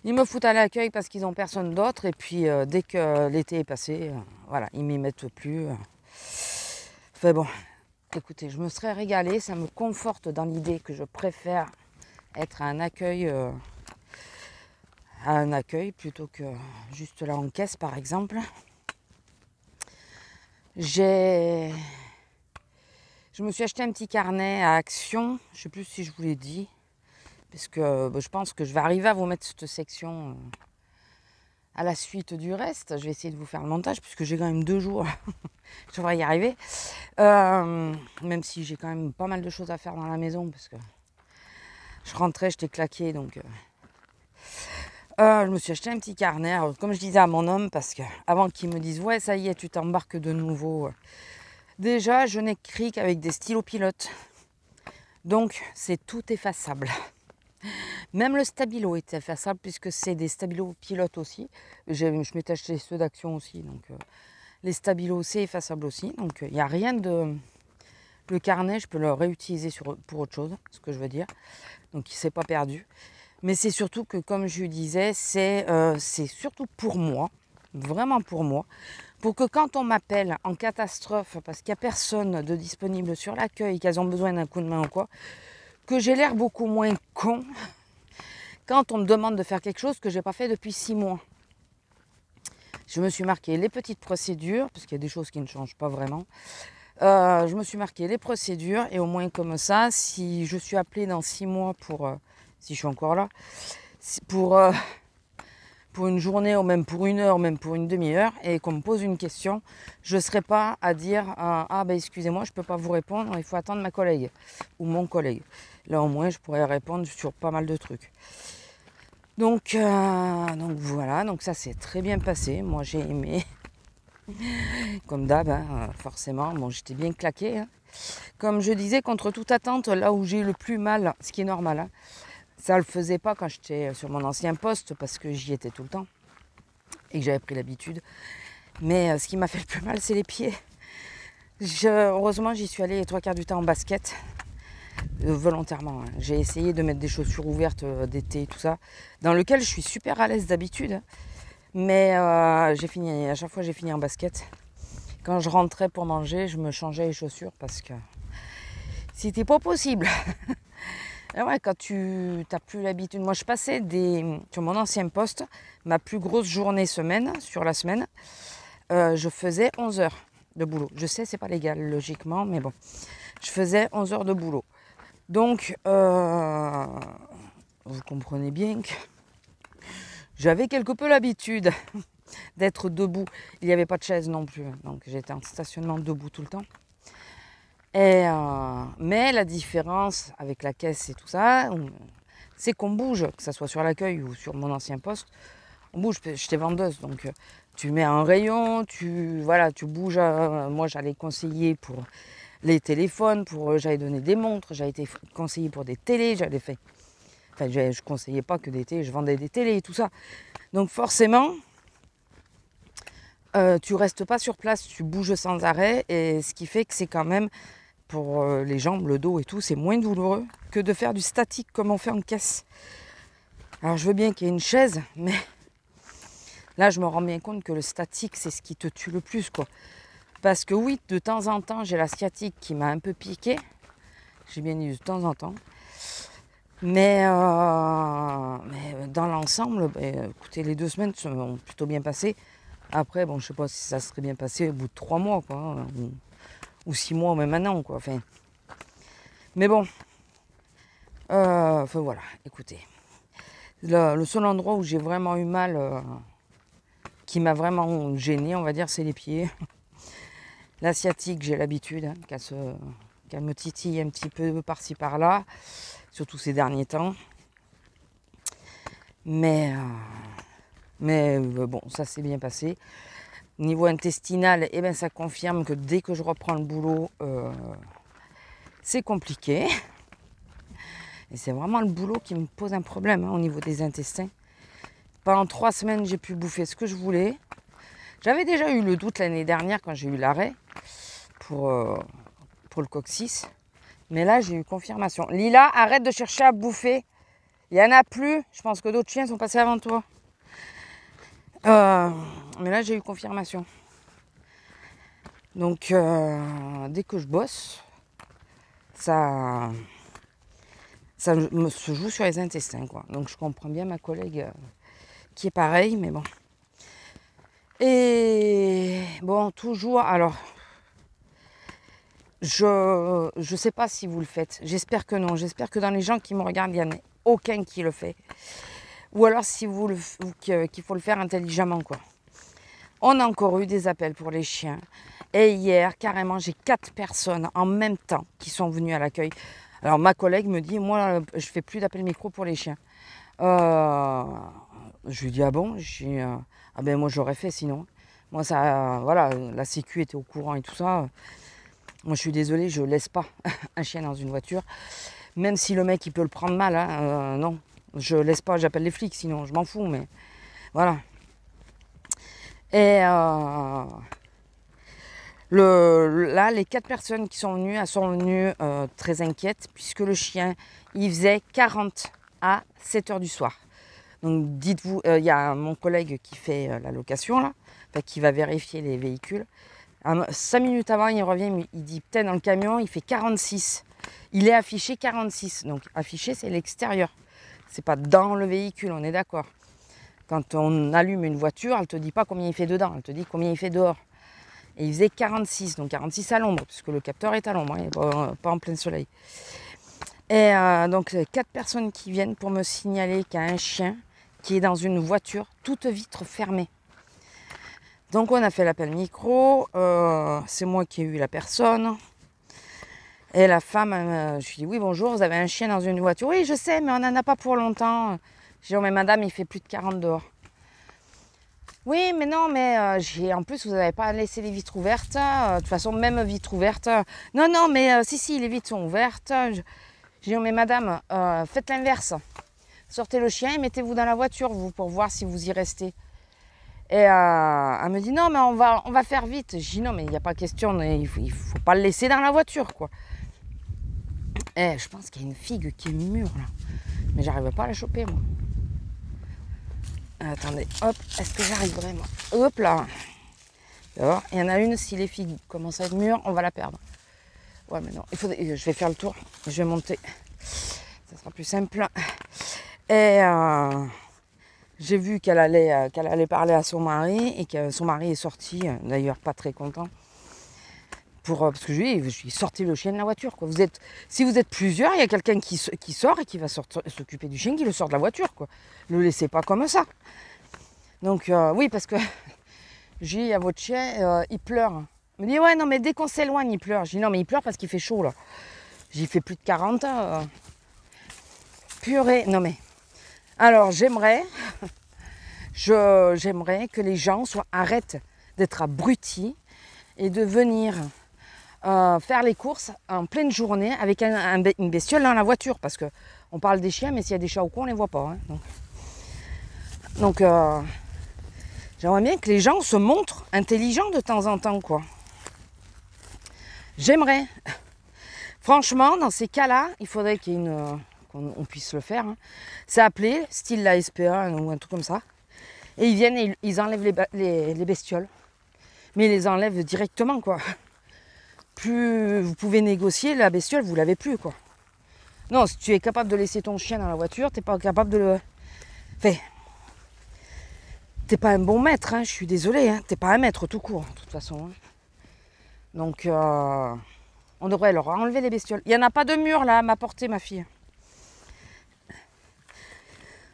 Ils me foutent à l'accueil parce qu'ils n'ont personne d'autre. Et puis, dès que l'été est passé, voilà, ils m'y mettent plus. Enfin bon, écoutez, je me serais régalée. Ça me conforte dans l'idée que je préfère être à un accueil plutôt que juste là en caisse, par exemple. Je me suis acheté un petit carnet à Action. Je ne sais plus si je vous l'ai dit. Parce que je pense que je vais arriver à vous mettre cette section à la suite du reste. Je vais essayer de vous faire le montage puisque j'ai quand même 2 jours. Je devrais y arriver. Même si j'ai quand même pas mal de choses à faire dans la maison parce que je rentrais, j'étais claquée. Donc, je me suis acheté un petit carnet. Alors, comme je disais à mon homme, parce que avant qu'il me dise « Ouais, ça y est, tu t'embarques de nouveau. » Déjà, je n'écris qu'avec des stylos pilotes. Donc, c'est tout effaçable. Même le stabilo est effaçable puisque c'est des stabilos pilotes aussi. Je m'étais acheté ceux d'Action aussi. Donc, les stabilos, c'est effaçable aussi. Donc, il n'y a rien de... Le carnet, je peux le réutiliser pour autre chose, ce que je veux dire. Donc, il ne s'est pas perdu. Mais c'est surtout que, comme je disais, c'est surtout pour moi, vraiment pour moi, pour que quand on m'appelle en catastrophe, parce qu'il n'y a personne de disponible sur l'accueil, qu'elles ont besoin d'un coup de main ou quoi, que j'ai l'air beaucoup moins con quand on me demande de faire quelque chose que je n'ai pas fait depuis 6 mois. Je me suis marqué les petites procédures, parce qu'il y a des choses qui ne changent pas vraiment. Je me suis marqué les procédures et au moins comme ça, si je suis appelée dans 6 mois pour, si je suis encore là, pour une journée ou même pour une heure, même pour une demi-heure, et qu'on me pose une question, je ne serai pas à dire ah ben excusez-moi, je ne peux pas vous répondre, il faut attendre ma collègue ou mon collègue. Là au moins je pourrais répondre sur pas mal de trucs. Donc voilà, donc ça s'est très bien passé. Moi j'ai aimé, comme d'hab, hein, forcément. Bon, j'étais bien claquée. Hein. Comme je disais, contre toute attente, là où j'ai eu le plus mal, ce qui est normal, hein, ça ne le faisait pas quand j'étais sur mon ancien poste parce que j'y étais tout le temps et que j'avais pris l'habitude. Mais ce qui m'a fait le plus mal, c'est les pieds. Heureusement, j'y suis allée les 3 quarts du temps en basket, volontairement. Hein. J'ai essayé de mettre des chaussures ouvertes d'été et tout ça, dans lequel je suis super à l'aise d'habitude. Hein. Mais à chaque fois, j'ai fini en basket. Quand je rentrais pour manger, je me changeais les chaussures parce que c'était pas possible. Et ouais, quand tu n'as plus l'habitude. Moi, je passais sur mon ancien poste, ma plus grosse journée sur la semaine, je faisais 11 heures de boulot. Je sais, c'est pas légal, logiquement, mais bon. Je faisais 11 heures de boulot. Donc, vous comprenez bien que j'avais quelque peu l'habitude d'être debout. Il n'y avait pas de chaise non plus, donc j'étais en stationnement debout tout le temps. Mais la différence avec la caisse et tout ça, c'est qu'on bouge, que ce soit sur l'accueil ou sur mon ancien poste, on bouge. J'étais vendeuse, donc tu mets un rayon, tu bouges. Moi, j'allais conseiller pour les téléphones, j'allais donner des montres, j'avais été conseiller pour des télés, je conseillais pas que des télés, je vendais des télés et tout ça. Donc forcément, tu restes pas sur place, tu bouges sans arrêt, et ce qui fait que c'est quand même, pour les jambes, le dos et tout, c'est moins douloureux que de faire du statique comme on fait en caisse. Alors je veux bien qu'il y ait une chaise, mais là je me rends bien compte que le statique, c'est ce qui te tue le plus, quoi. Parce que oui, de temps en temps, j'ai la sciatique qui m'a un peu piqué. J'ai bien dit de temps en temps. Mais dans l'ensemble, écoutez, les 2 semaines sont plutôt bien passées. Après, bon, je sais pas si ça serait bien passé au bout de 3 mois, quoi. Ou 6 mois, ou même un an, quoi. Enfin, mais bon. Voilà, écoutez. Le seul endroit où j'ai vraiment eu mal, qui m'a vraiment gêné, on va dire, c'est les pieds. La sciatique, j'ai l'habitude, hein, qu'elle me titille un petit peu par-ci par-là, surtout ces derniers temps. Mais bon, ça s'est bien passé. Niveau intestinal, ça confirme que dès que je reprends le boulot, c'est compliqué. Et c'est vraiment le boulot qui me pose un problème, hein, au niveau des intestins. Pendant 3 semaines, j'ai pu bouffer ce que je voulais. J'avais déjà eu le doute l'année dernière quand j'ai eu l'arrêt pour le coccyx. Mais là, j'ai eu confirmation. Lila, arrête de chercher à bouffer. Il n'y en a plus. Je pense que d'autres chiens sont passés avant toi. Mais là, j'ai eu confirmation. Donc, dès que je bosse, ça se joue sur les intestins, quoi. Donc, je comprends bien ma collègue qui est pareil, mais bon. Et bon, toujours, alors, je sais pas si vous le faites. J'espère que non. J'espère que dans les gens qui me regardent, il n'y en a aucun qui le fait. Ou alors qu'il faut le faire intelligemment, quoi. On a encore eu des appels pour les chiens. Et hier, carrément, j'ai 4 personnes en même temps qui sont venues à l'accueil. Alors ma collègue me dit, moi, je fais plus d'appel micro pour les chiens. Je lui dis, ah bon? Ah ben moi j'aurais fait sinon. Moi ça, voilà, la sécu était au courant et tout ça. Moi je suis désolée, je laisse pas un chien dans une voiture. Même si le mec il peut le prendre mal, hein, non. Je laisse pas, j'appelle les flics sinon, je m'en fous, mais voilà. Et là, les 4 personnes qui sont venues, elles sont venues très inquiètes puisque le chien, il faisait 40 à 7 heures du soir. Donc dites-vous, il y a mon collègue qui fait la location là, qui va vérifier les véhicules. 5 minutes avant, il revient, il dit putain, dans le camion, il fait 46. Il est affiché 46. Donc affiché, c'est l'extérieur. C'est pas dans le véhicule, on est d'accord. Quand on allume une voiture, elle ne te dit pas combien il fait dedans, elle te dit combien il fait dehors. Et il faisait 46, donc 46 à l'ombre, puisque le capteur est à l'ombre, hein, pas en plein soleil. Et donc 4 personnes qui viennent pour me signaler qu'il y a un chien qui est dans une voiture, toute vitre fermée. Donc on a fait l'appel micro, c'est moi qui ai eu la personne. Et la femme, je lui dis oui bonjour, vous avez un chien dans une voiture. Oui je sais mais on n'en a pas pour longtemps. Je dis oh mais madame il fait plus de 40 dehors. Oui mais non mais en plus vous n'avez pas laissé les vitres ouvertes. De toute façon même vitres ouvertes. Non non mais si les vitres sont ouvertes. Je dis oh mais madame faites l'inverse. Sortez le chien et mettez-vous dans la voiture vous pour voir si vous y restez. Et elle me dit non mais on va faire vite. Je dis non mais il n'y a pas question, il faut pas le laisser dans la voiture quoi. Et je pense qu'il y a une figue qui est mûre là. Mais j'arrive pas à la choper moi. Attendez, hop, est-ce que j'arrive vraiment? Hop là. Alors, il y en a une, si les figues commencent à être mûres, on va la perdre. Ouais mais non, je vais faire le tour, je vais monter. Ça sera plus simple. Et j'ai vu qu'elle allait parler à son mari et que son mari est sorti, d'ailleurs pas très content. Parce que je lui ai sorti le chien de la voiture. Quoi. Si vous êtes plusieurs, il y a quelqu'un qui sort et qui va s'occuper du chien, qui le sort de la voiture. Quoi. Ne le laissez pas comme ça. Donc oui, parce que j'ai dit à votre chien, il pleure. Il me dit ouais non mais dès qu'on s'éloigne il pleure. Je dis non mais il pleure parce qu'il fait chaud là. J'y fait plus de 40. Purée, non mais. Alors j'aimerais que les gens arrêtent d'être abrutis et de venir faire les courses en pleine journée avec une bestiole dans la voiture. Parce qu'on parle des chiens, mais s'il y a des chats ou quoi, on ne les voit pas. Hein, donc j'aimerais bien que les gens se montrent intelligents de temps en temps. Quoi. J'aimerais. Franchement, dans ces cas-là, il faudrait qu'on puisse le faire. Hein. C'est appelé, style la SPA ou un truc comme ça. Et ils viennent et ils enlèvent les bestioles. Mais ils les enlèvent directement, quoi. Plus vous pouvez négocier, la bestiole, vous l'avez plus, quoi. Non, si tu es capable de laisser ton chien dans la voiture, t'es pas capable de le... Enfin, t'es pas un bon maître, hein, je suis désolée, hein. T'es pas un maître tout court, de toute façon. Hein. Donc, on devrait leur enlever les bestioles. Il n'y en a pas de mur, là, à ma portée, ma fille.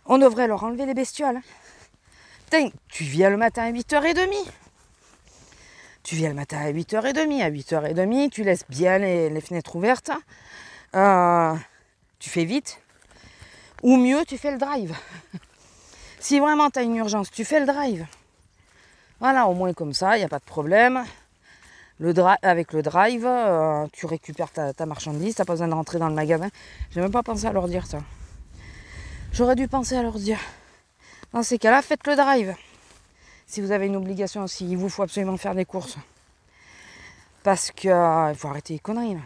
On devrait leur enlever les bestioles. Putain, tu viens le matin à 8h30. Tu viens le matin à 8h30. À 8h30, tu laisses bien les fenêtres ouvertes. Tu fais vite. Ou mieux, tu fais le drive. Si vraiment tu as une urgence, tu fais le drive. Voilà, au moins comme ça, il n'y a pas de problème. Avec le drive, tu récupères ta marchandise. Tu n'as pas besoin de rentrer dans le magasin. J'ai même pas pensé à leur dire ça. J'aurais dû penser à leur dire. Dans ces cas-là, faites le drive. Si vous avez une obligation, s'il vous faut absolument faire des courses. Parce que il faut arrêter les conneries là.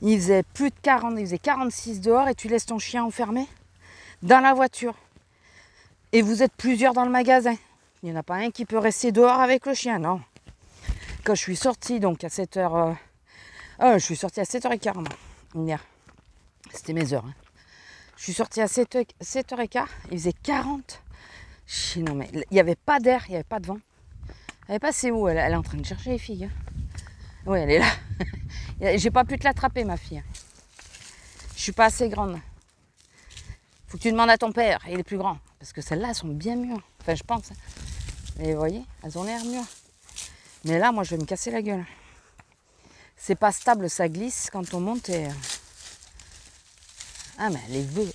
Il faisait plus de 40, il faisait 46 dehors et tu laisses ton chien enfermé dans la voiture. Et vous êtes plusieurs dans le magasin. Il n'y en a pas un qui peut rester dehors avec le chien, non. Quand je suis sortie donc à 7h... je suis sortie à 7h15 hier. C'était mes heures. Hein. Je suis sortie à 7h15, il faisait 40. Non mais il n'y avait pas d'air, il n'y avait pas de vent. Elle n'est pas c'est où, elle est en train de chercher les filles. Hein. Oui, elle est là. J'ai pas pu te l'attraper, ma fille. Je suis pas assez grande. Faut que tu demandes à ton père, il est plus grand. Parce que celles-là, elles sont bien mûres. Enfin, je pense. Et vous voyez, elles ont l'air mûres. Mais là, moi, je vais me casser la gueule. C'est pas stable, ça glisse quand on monte et... Ah, mais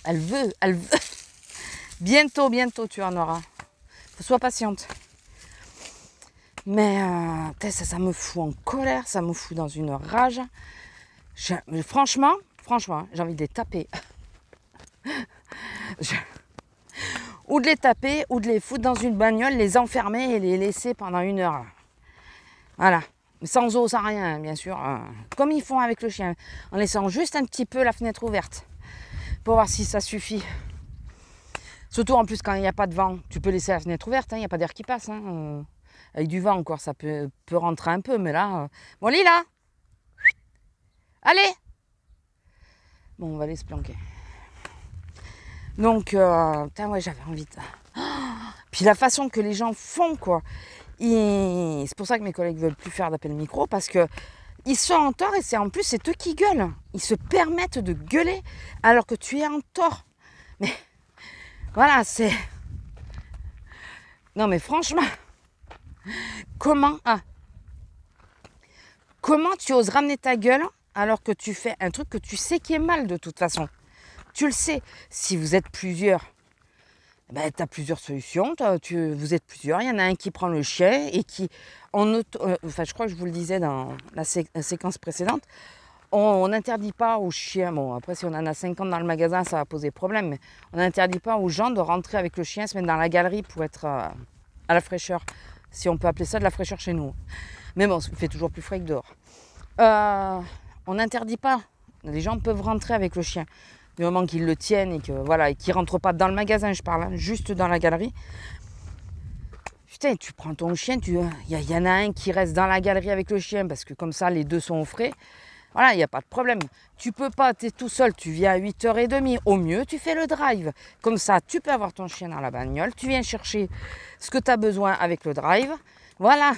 elle veut. Bientôt, tu en auras. Sois patiente. Mais ça me fout en colère, ça me fout dans une rage. Franchement, j'ai envie de les taper. Ou de les taper, ou de les foutre dans une bagnole, les enfermer et les laisser pendant 1 heure. Voilà. Sans eau, sans rien, bien sûr. Comme ils font avec le chien. En laissant juste un petit peu la fenêtre ouverte. Pour voir si ça suffit. Surtout en plus quand il n'y a pas de vent. Tu peux laisser la fenêtre ouverte, il n'y a pas d'air qui passe. Hein. Avec du vent encore, ça peut rentrer un peu. Mais là... Bon, Lila. Allez. Bon, on va aller se planquer. Donc, putain, ouais, j'avais envie de... Puis la façon que les gens font, quoi. C'est pour ça que mes collègues ne veulent plus faire d'appel micro, parce que ils sont en tort et en plus c'est eux qui gueulent. Ils se permettent de gueuler alors que tu es en tort. Mais voilà, c'est... Non mais franchement, comment tu oses ramener ta gueule alors que tu fais un truc que tu sais qui est mal de toute façon. Tu le sais. Si vous êtes plusieurs, ben, tu as plusieurs solutions. Vous êtes plusieurs. Il y en a un qui prend le chien et qui... enfin, je crois que je vous le disais dans la séquence précédente. On n'interdit pas aux chiens, bon après si on en a 50 dans le magasin ça va poser problème, mais on n'interdit pas aux gens de rentrer avec le chien, se mettre dans la galerie pour être à la fraîcheur, si on peut appeler ça de la fraîcheur chez nous. Mais bon, il fait toujours plus frais que dehors. On n'interdit pas, les gens peuvent rentrer avec le chien, du moment qu'ils le tiennent et que voilà, et qu'ils ne rentrent pas dans le magasin, je parle, hein, juste dans la galerie. Putain, tu prends ton chien, il y en a un qui reste dans la galerie avec le chien, parce que comme ça les deux sont au frais. Voilà, il n'y a pas de problème. Tu peux pas, tu es tout seul, tu viens à 8h30. Au mieux, tu fais le drive. Comme ça, tu peux avoir ton chien dans la bagnole. Tu viens chercher ce que tu as besoin avec le drive. Voilà.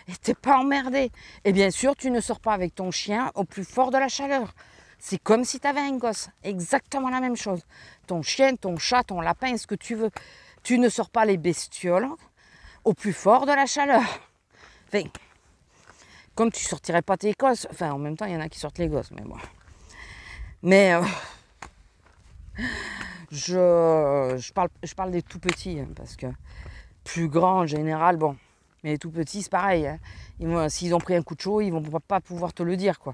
Et tu n'es pas emmerdé. Et bien sûr, tu ne sors pas avec ton chien au plus fort de la chaleur. C'est comme si tu avais un gosse. Exactement la même chose. Ton chien, ton chat, ton lapin, ce que tu veux. Tu ne sors pas les bestioles au plus fort de la chaleur. Enfin, comme tu sortirais pas tes gosses. Enfin, en même temps, il y en a qui sortent les gosses, mais bon. Mais je parle des tout petits, hein, parce que plus grands en général, bon. Mais les tout petits, c'est pareil. Hein. S'ils ont pris un coup de chaud, ils vont pas pouvoir te le dire, quoi.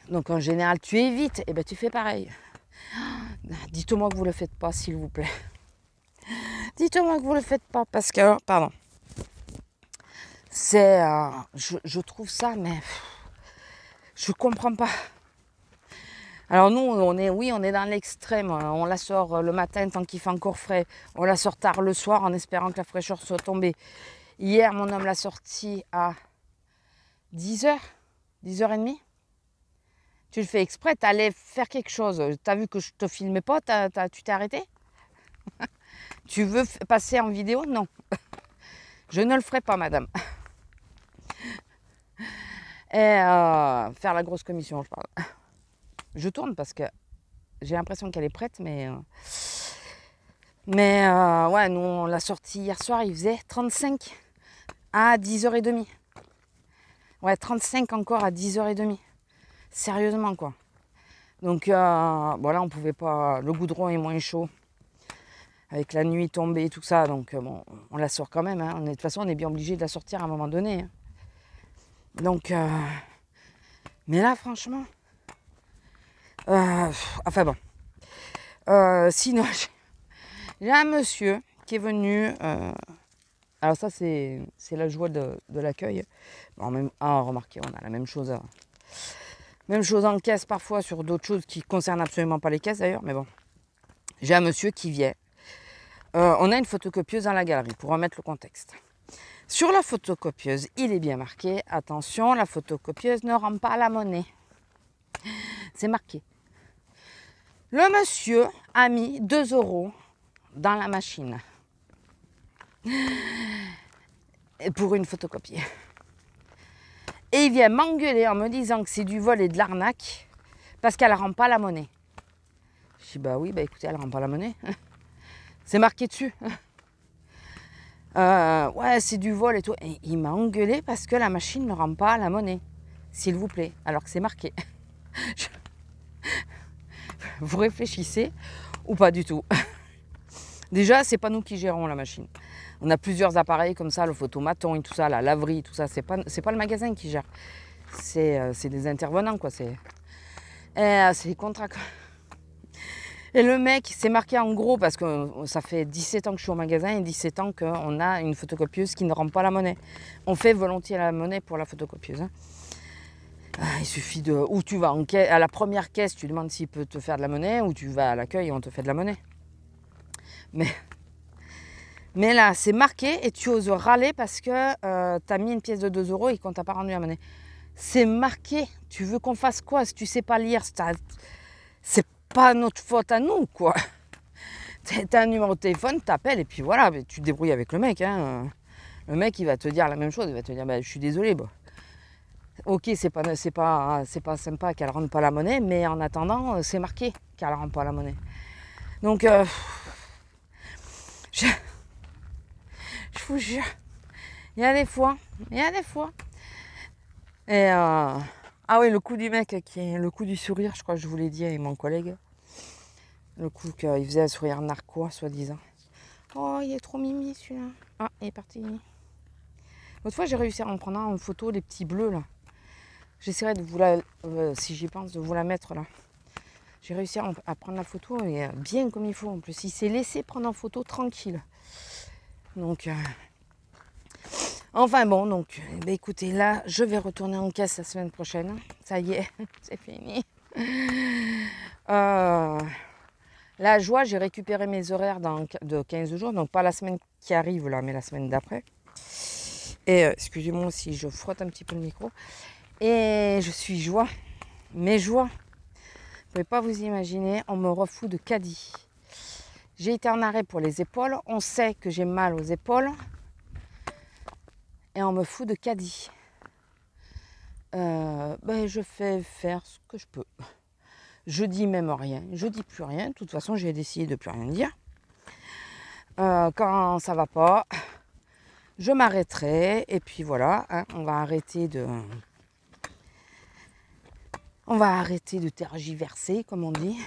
Donc en général, tu évites, et ben tu fais pareil. Dites-moi que vous le faites pas, s'il vous plaît. Dites-moi que vous le faites pas, parce que, pardon. C'est, je trouve ça, mais je comprends pas. Alors nous, on est dans l'extrême. On la sort le matin tant qu'il fait encore frais. On la sort tard le soir en espérant que la fraîcheur soit tombée. Hier, mon homme l'a sortie à 10h, 10h30. Tu le fais exprès, t'allais faire quelque chose. T'as vu que je te filmais pas, tu t'es arrêté? Tu veux passer en vidéo? Non. Je ne le ferai pas, madame. Et faire la grosse commission, je parle. Je tourne parce que j'ai l'impression qu'elle est prête, mais ouais, nous on l'a sortie hier soir, il faisait 35 à 10h30. Ouais, 35 encore à 10h30. Sérieusement, quoi. Donc, bon là, on pouvait pas... Le goudron est moins chaud. Avec la nuit tombée et tout ça. Donc, bon, on la sort quand même. Hein. De toute façon, on est bien obligé de la sortir à un moment donné. Hein. Donc, mais là, franchement... enfin bon. Sinon, j'ai un monsieur qui est venu... alors ça, c'est la joie de l'accueil. Bon, remarquez, on a la même chose. Même chose en caisse parfois sur d'autres choses qui ne concernent absolument pas les caisses d'ailleurs. Mais bon, j'ai un monsieur qui vient. On a une photocopieuse dans la galerie pour remettre le contexte. Sur la photocopieuse, il est bien marqué, attention, la photocopieuse ne rend pas la monnaie. C'est marqué. Le monsieur a mis 2 € dans la machine pour une photocopie. Et il vient m'engueuler en me disant que c'est du vol et de l'arnaque parce qu'elle ne rend pas la monnaie. Je dis bah oui, bah écoutez, elle ne rend pas la monnaie. C'est marqué dessus. Ouais, c'est du vol et tout. Et il m'a engueulé parce que la machine ne rend pas la monnaie. S'il vous plaît. Alors que c'est marqué. Vous réfléchissez ou pas du tout. Déjà, c'est pas nous qui gérons la machine. On a plusieurs appareils comme ça, le photomaton et tout ça, la laverie, tout ça. C'est pas le magasin qui gère. C'est des intervenants, quoi. C'est des contrats, quoi. Et le mec, c'est marqué en gros, parce que ça fait 17 ans que je suis au magasin et 17 ans qu'on a une photocopieuse qui ne rend pas la monnaie. On fait volontiers la monnaie pour la photocopieuse. Hein. Il suffit de... Ou tu vas à la première caisse, tu demandes s'il peut te faire de la monnaie, ou tu vas à l'accueil et on te fait de la monnaie. Mais là, c'est marqué et tu oses râler parce que tu as mis une pièce de 2 € et qu'on t'a pas rendu la monnaie. C'est marqué. Tu veux qu'on fasse quoi si tu sais pas lire? C'est pas notre faute à nous, quoi. T'as un numéro de téléphone, t'appelles et puis voilà, tu te débrouilles avec le mec. Hein. Le mec, il va te dire la même chose. Il va te dire, bah, je suis désolé. Bah. Ok, c'est pas sympa qu'elle rentre pas la monnaie, mais en attendant, c'est marqué qu'elle rentre pas la monnaie. Donc, je vous jure, il y a des fois. Et ah oui, le coup du mec, le coup du sourire, je crois que je vous l'ai dit avec mon collègue. Le coup qu'il faisait un sourire narquois, soi-disant. Oh, il est trop mimi celui-là. Ah, il est parti. L'autre fois, j'ai réussi à en prendre en photo, les petits bleus là. J'essaierai de vous la, si j'y pense, de vous la mettre là. J'ai réussi à prendre la photo et bien comme il faut en plus. Il s'est laissé prendre en photo tranquille. Donc, enfin bon, donc, bah, écoutez, là, je vais retourner en caisse la semaine prochaine. Ça y est, c'est fini. La joie, j'ai récupéré mes horaires de 15 jours, donc pas la semaine qui arrive là, mais la semaine d'après. Et excusez-moi si je frotte un petit peu le micro. Et je suis joie, mais joie. Vous ne pouvez pas vous imaginer, on me refout de caddie. J'ai été en arrêt pour les épaules, on sait que j'ai mal aux épaules. Et on me fout de caddie. Ben, je fais faire ce que je peux. Je dis même rien, je dis plus rien. De toute façon, j'ai décidé de plus rien dire. Quand ça va pas, je m'arrêterai. Et puis voilà, hein, on va arrêter de tergiverser, comme on dit.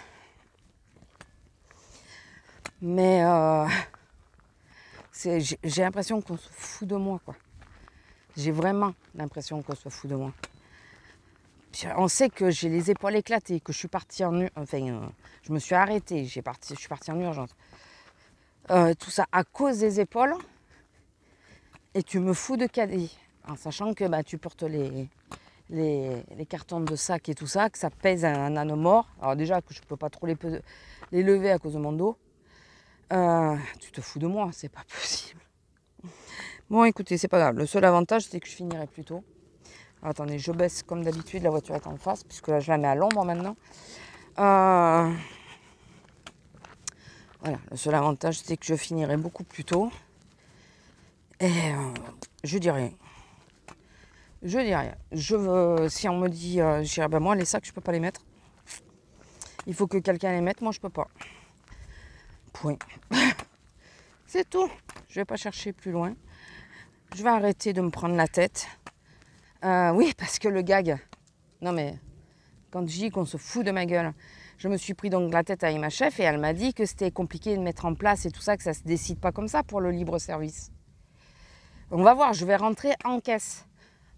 Mais j'ai l'impression qu'on se fout de moi, quoi. J'ai vraiment l'impression qu'on se fout de moi. On sait que j'ai les épaules éclatées, que je suis partie en... je me suis arrêtée, je suis partie en urgence. Tout ça à cause des épaules. Et tu me fous de caddie. En sachant que bah, tu portes les cartons de sac et tout ça, que ça pèse un nanomort. Alors déjà que je ne peux pas trop les lever à cause de mon dos. Tu te fous de moi, c'est pas possible. Bon écoutez, c'est pas grave. Le seul avantage, c'est que je finirai plus tôt. Alors, attendez, je baisse comme d'habitude, la voiture est en face, puisque là je la mets à l'ombre maintenant. Voilà, le seul avantage, c'est que je finirai beaucoup plus tôt. Et je dis rien. Je dis rien. Si on me dit, je dirais, ben moi les sacs, je peux pas les mettre. Il faut que quelqu'un les mette, moi je peux pas. Point. C'est tout. Je vais pas chercher plus loin. Je vais arrêter de me prendre la tête. Oui, parce que le gag. Non mais, quand je dis qu'on se fout de ma gueule, je me suis pris donc la tête avec ma chef et elle m'a dit que c'était compliqué de mettre en place et tout ça, que ça se décide pas comme ça pour le libre service. On va voir, je vais rentrer en caisse.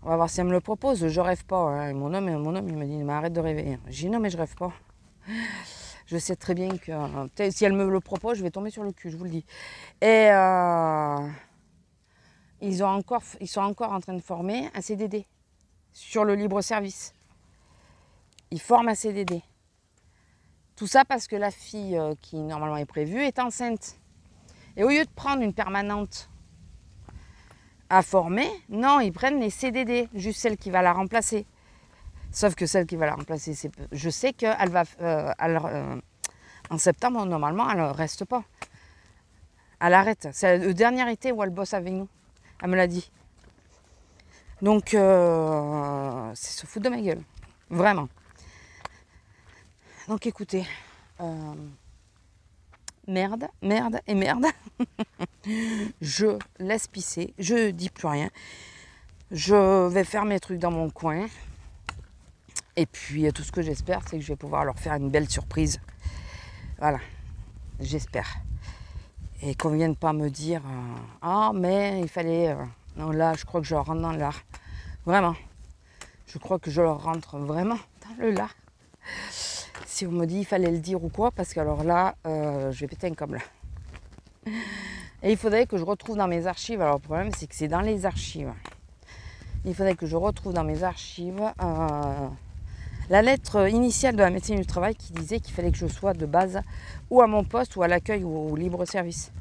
On va voir si elle me le propose. Je rêve pas. Hein. Et mon homme, il me dit, mais arrête de rêver. J'ai dit, non, mais je rêve pas. Je sais très bien que si elle me le propose, je vais tomber sur le cul, je vous le dis. Et ils sont encore en train de former un CDD sur le libre service. Ils forment un CDD. Tout ça parce que la fille qui normalement est prévue est enceinte. Et au lieu de prendre une permanente à former, non, ils prennent les CDD, juste celle qui va la remplacer. Sauf que celle qui va la remplacer, je sais qu'elle va... en septembre, normalement, elle ne reste pas. Elle arrête. C'est le dernier été où elle bosse avec nous. Elle me l'a dit. Donc, c'est se foutre de ma gueule. Vraiment. Donc, écoutez. Merde. Je laisse pisser. Je dis plus rien. Je vais faire mes trucs dans mon coin. Et puis, tout ce que j'espère, c'est que je vais pouvoir leur faire une belle surprise. Voilà. J'espère. Et qu'on ne vienne pas me dire ah, mais il fallait... Non, là, je crois que je leur rentre dans l'art. Vraiment. Je crois que je leur rentre vraiment dans le lard. Si on me dit il fallait le dire ou quoi, parce que alors là, je vais péter un câble. Et il faudrait que je retrouve dans mes archives. Alors, le problème, c'est que c'est dans les archives. Il faudrait que je retrouve dans mes archives la lettre initiale de la médecine du travail qui disait qu'il fallait que je sois de base ou à mon poste ou à l'accueil ou au libre service.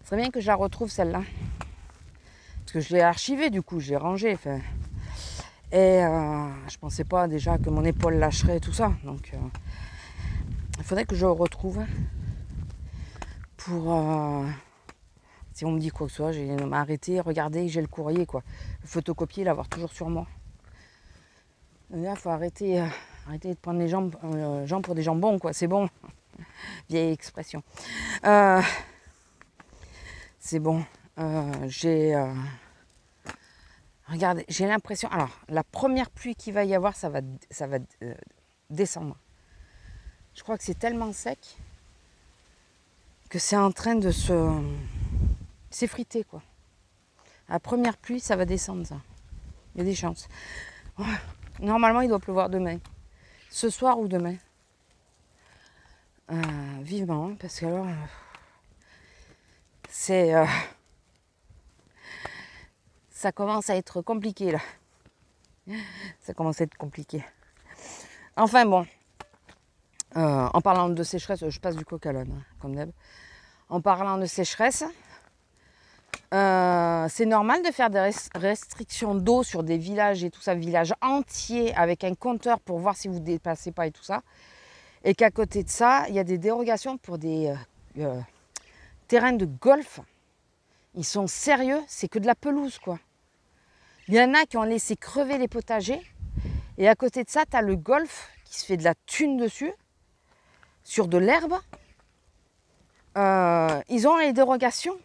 Ce serait bien que je la retrouve celle-là. Parce que je l'ai archivée du coup, je l'ai rangée. Et je pensais pas déjà que mon épaule lâcherait et tout ça. Donc il faudrait que je le retrouve pour Si on me dit quoi que ce soit, j'ai arrêté, regardez, j'ai le courrier, quoi. Le photocopier, l'avoir toujours sur moi. Là, il faut arrêter de prendre les gens pour des jambons, quoi. C'est bon. Vieille expression. C'est bon. Regardez, j'ai l'impression... Alors, la première pluie qu'il va y avoir, ça va descendre. Je crois que c'est tellement sec que c'est en train de s'effriter, quoi. La première pluie, ça va descendre, ça. Il y a des chances. Ouais. Normalement, il doit pleuvoir demain. Ce soir ou demain. Vivement, hein, parce que alors... ça commence à être compliqué, là. Ça commence à être compliqué. Enfin, bon. En parlant de sécheresse, je passe du coq à l'âne, hein, comme d'hab. En parlant de sécheresse... c'est normal de faire des restrictions d'eau sur des villages et tout ça, villages entiers avec un compteur pour voir si vous ne dépassez pas et tout ça. Et qu'à côté de ça, il y a des dérogations pour des terrains de golf. Ils sont sérieux, c'est que de la pelouse, quoi. Il y en a qui ont laissé crever les potagers. Et à côté de ça, tu as le golf qui se fait de la thune dessus, sur de l'herbe. Ils ont les dérogations.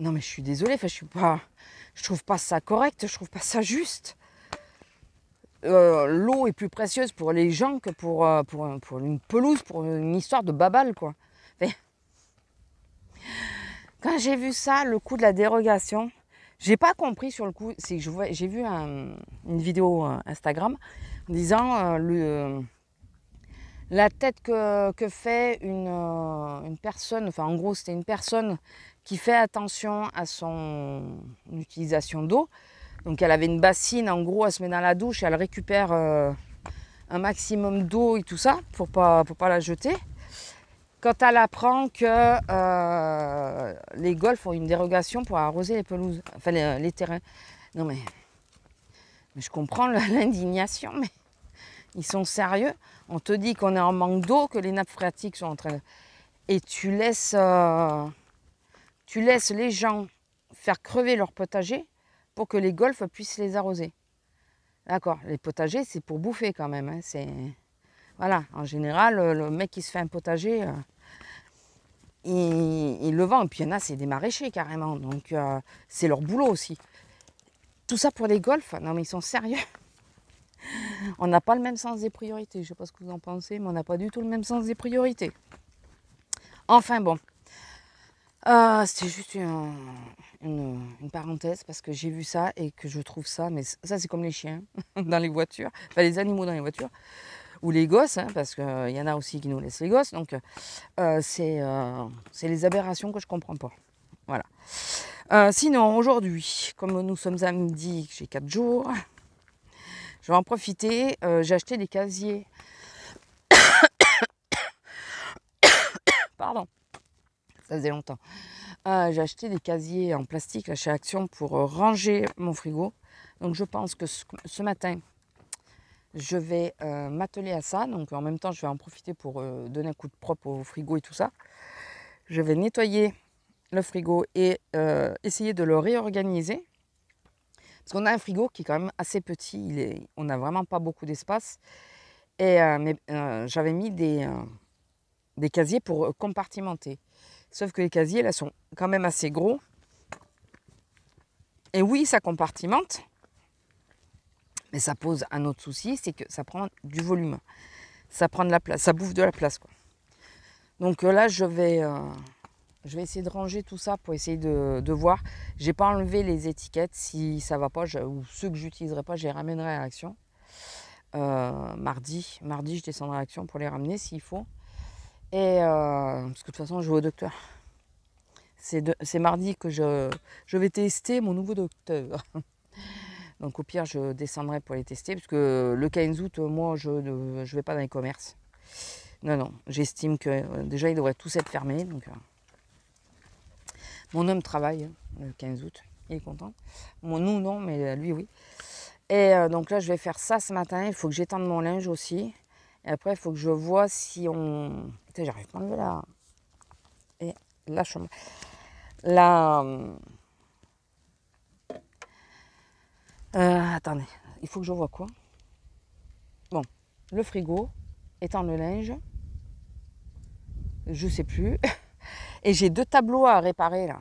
Non mais je suis désolée, je trouve pas ça correct, je trouve pas ça juste. L'eau est plus précieuse pour les gens que pour une pelouse, pour une histoire de babal, quoi. Enfin, quand j'ai vu ça, le coup de la dérogation, j'ai pas compris sur le coup. C'est que j'ai vu une vidéo Instagram en disant la tête que fait une personne, enfin en gros c'était une personne qui fait attention à son utilisation d'eau. Donc elle avait une bassine, en gros elle se met dans la douche, elle récupère un maximum d'eau et tout ça pour pas la jeter. Quand elle apprend que les golfs ont une dérogation pour arroser les pelouses, enfin les terrains. Non mais je comprends l'indignation, mais ils sont sérieux. On te dit qu'on est en manque d'eau, que les nappes phréatiques sont en train de... Et tu laisses les gens faire crever leur potager pour que les golfs puissent les arroser. D'accord, les potagers, c'est pour bouffer quand même. Hein. Voilà, en général, le mec qui se fait un potager, il le vend. Et puis il y en a, c'est des maraîchers carrément. Donc c'est leur boulot aussi. Tout ça pour les golfs, non mais ils sont sérieux. On n'a pas le même sens des priorités. Je ne sais pas ce que vous en pensez, mais on n'a pas du tout le même sens des priorités. Enfin bon. C'était juste une parenthèse parce que j'ai vu ça et que je trouve ça, mais ça c'est comme les chiens dans les voitures, enfin les animaux dans les voitures, ou les gosses, hein, parce qu'il y en a aussi qui nous laissent les gosses, donc c'est les aberrations que je comprends pas. Voilà. Sinon, aujourd'hui, comme nous sommes samedi, j'ai 4 jours, je vais en profiter, j'ai acheté des casiers. Pardon. Ça faisait longtemps. J'ai acheté des casiers en plastique là, chez Action pour ranger mon frigo. Donc je pense que ce matin, je vais m'atteler à ça. Donc en même temps, je vais en profiter pour donner un coup de propre au frigo et tout ça. Je vais nettoyer le frigo et essayer de le réorganiser. Parce qu'on a un frigo qui est quand même assez petit. On n'a vraiment pas beaucoup d'espace. Et j'avais mis des casiers pour compartimenter. Sauf que les casiers, là, sont quand même assez gros. Et oui, ça compartimente. Mais ça pose un autre souci, c'est que ça prend du volume. Ça prend de la place, ça bouffe de la place, quoi. Donc là, je vais essayer de ranger tout ça pour essayer de voir. J'ai pas enlevé les étiquettes. Si ça va pas, ou ceux que j'utiliserai pas, je les ramènerai à Action. Mardi, je descendrai à Action pour les ramener s'il faut. Et parce que de toute façon, je vais au docteur. C'est mardi que je vais tester mon nouveau docteur. Donc au pire, je descendrai pour les tester. Parce que le 15 août, moi, je ne vais pas dans les commerces. Non, j'estime que déjà, ils devraient tous être fermés. Donc, mon homme travaille le 15 août. Il est content. Nous, non, mais lui, oui. Et donc là, je vais faire ça ce matin. Il faut que j'étende mon linge aussi. Et après, il faut que je vois si on... Putain, j'arrive pas à enlever la chambre. Attendez, il faut que je vois quoi. Bon, le frigo, étendre le linge, je sais plus. Et j'ai 2 tableaux à réparer là.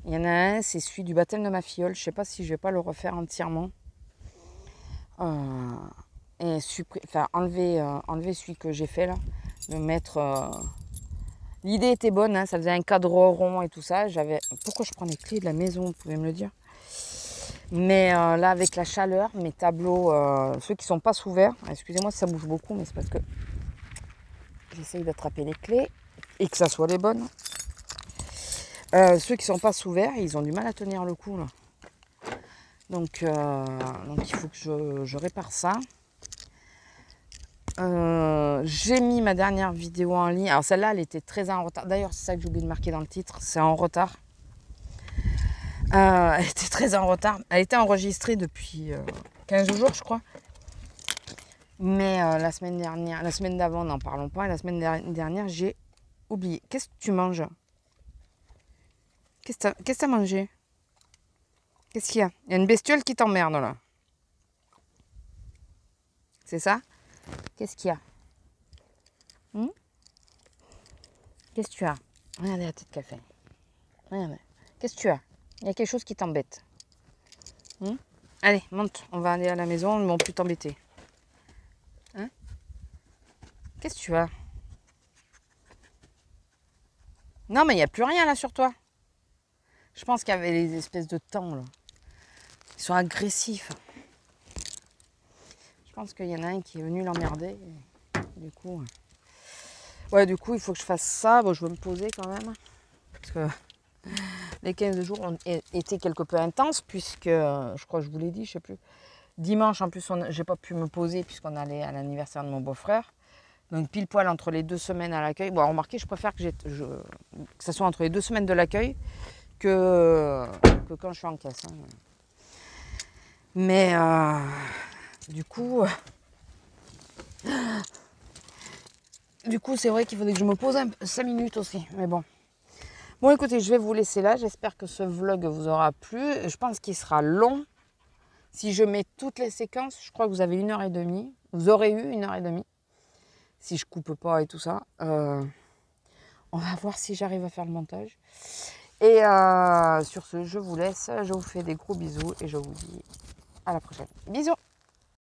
Il y en a un, c'est celui du baptême de ma filleule. Je sais pas si je vais pas le refaire entièrement. Et enlever celui que j'ai fait là. Le mettre. L'idée était bonne, hein, ça faisait un cadre rond et tout ça. Pourquoi je prends les clés de la maison, vous pouvez me le dire. Mais là, avec la chaleur, mes tableaux, ceux qui sont pas sous verre, excusez-moi si ça bouge beaucoup, mais c'est parce que j'essaye d'attraper les clés et que ça soit les bonnes. Ceux qui sont pas sous verre, ils ont du mal à tenir le coup là. Donc il faut que je répare ça. J'ai mis ma dernière vidéo en ligne. Alors celle-là, elle était très en retard. D'ailleurs, c'est ça que j'ai oublié de marquer dans le titre. C'est en retard. Elle était très en retard. Elle était enregistrée depuis 15 jours, je crois. Mais la semaine d'avant, n'en parlons pas. Et la semaine dernière, j'ai oublié. Qu'est-ce que tu manges? Qu'est-ce que tu as mangé? Qu'est-ce qu'il y a? Il y a une bestiole qui t'emmerde là. C'est ça? Qu'est-ce qu'il y a? Qu'est-ce que tu as? Regardez la tête de café. Regardez. Qu'est-ce que tu as? Il y a quelque chose qui t'embête. Allez, monte. On va aller à la maison. Ils ne vont plus t'embêter. Hein? Qu'est-ce que tu as? Non, mais il n'y a plus rien là sur toi. Je pense qu'il y avait les espèces de temps là. Ils sont agressifs. Je pense qu'il y en a un qui est venu l'emmerder. Du coup, il faut que je fasse ça. Bon, je vais me poser quand même. Parce que les 15 jours ont été quelque peu intenses. Puisque, je crois que je vous l'ai dit, je sais plus. Dimanche, en plus, j'ai pas pu me poser puisqu'on allait à l'anniversaire de mon beau-frère. Donc, pile poil entre les 2 semaines à l'accueil. Bon, remarquez, je préfère que ça soit entre les 2 semaines de l'accueil que quand je suis en caisse. Hein. Mais du coup, c'est vrai qu'il faudrait que je me pose 5 minutes aussi. Mais bon. Bon, écoutez, je vais vous laisser là. J'espère que ce vlog vous aura plu. Je pense qu'il sera long. Si je mets toutes les séquences, je crois que vous avez 1h30. Vous aurez eu 1h30. Si je coupe pas et tout ça. On va voir si j'arrive à faire le montage. Et sur ce, je vous laisse. Je vous fais des gros bisous et je vous dis à la prochaine. Bisous!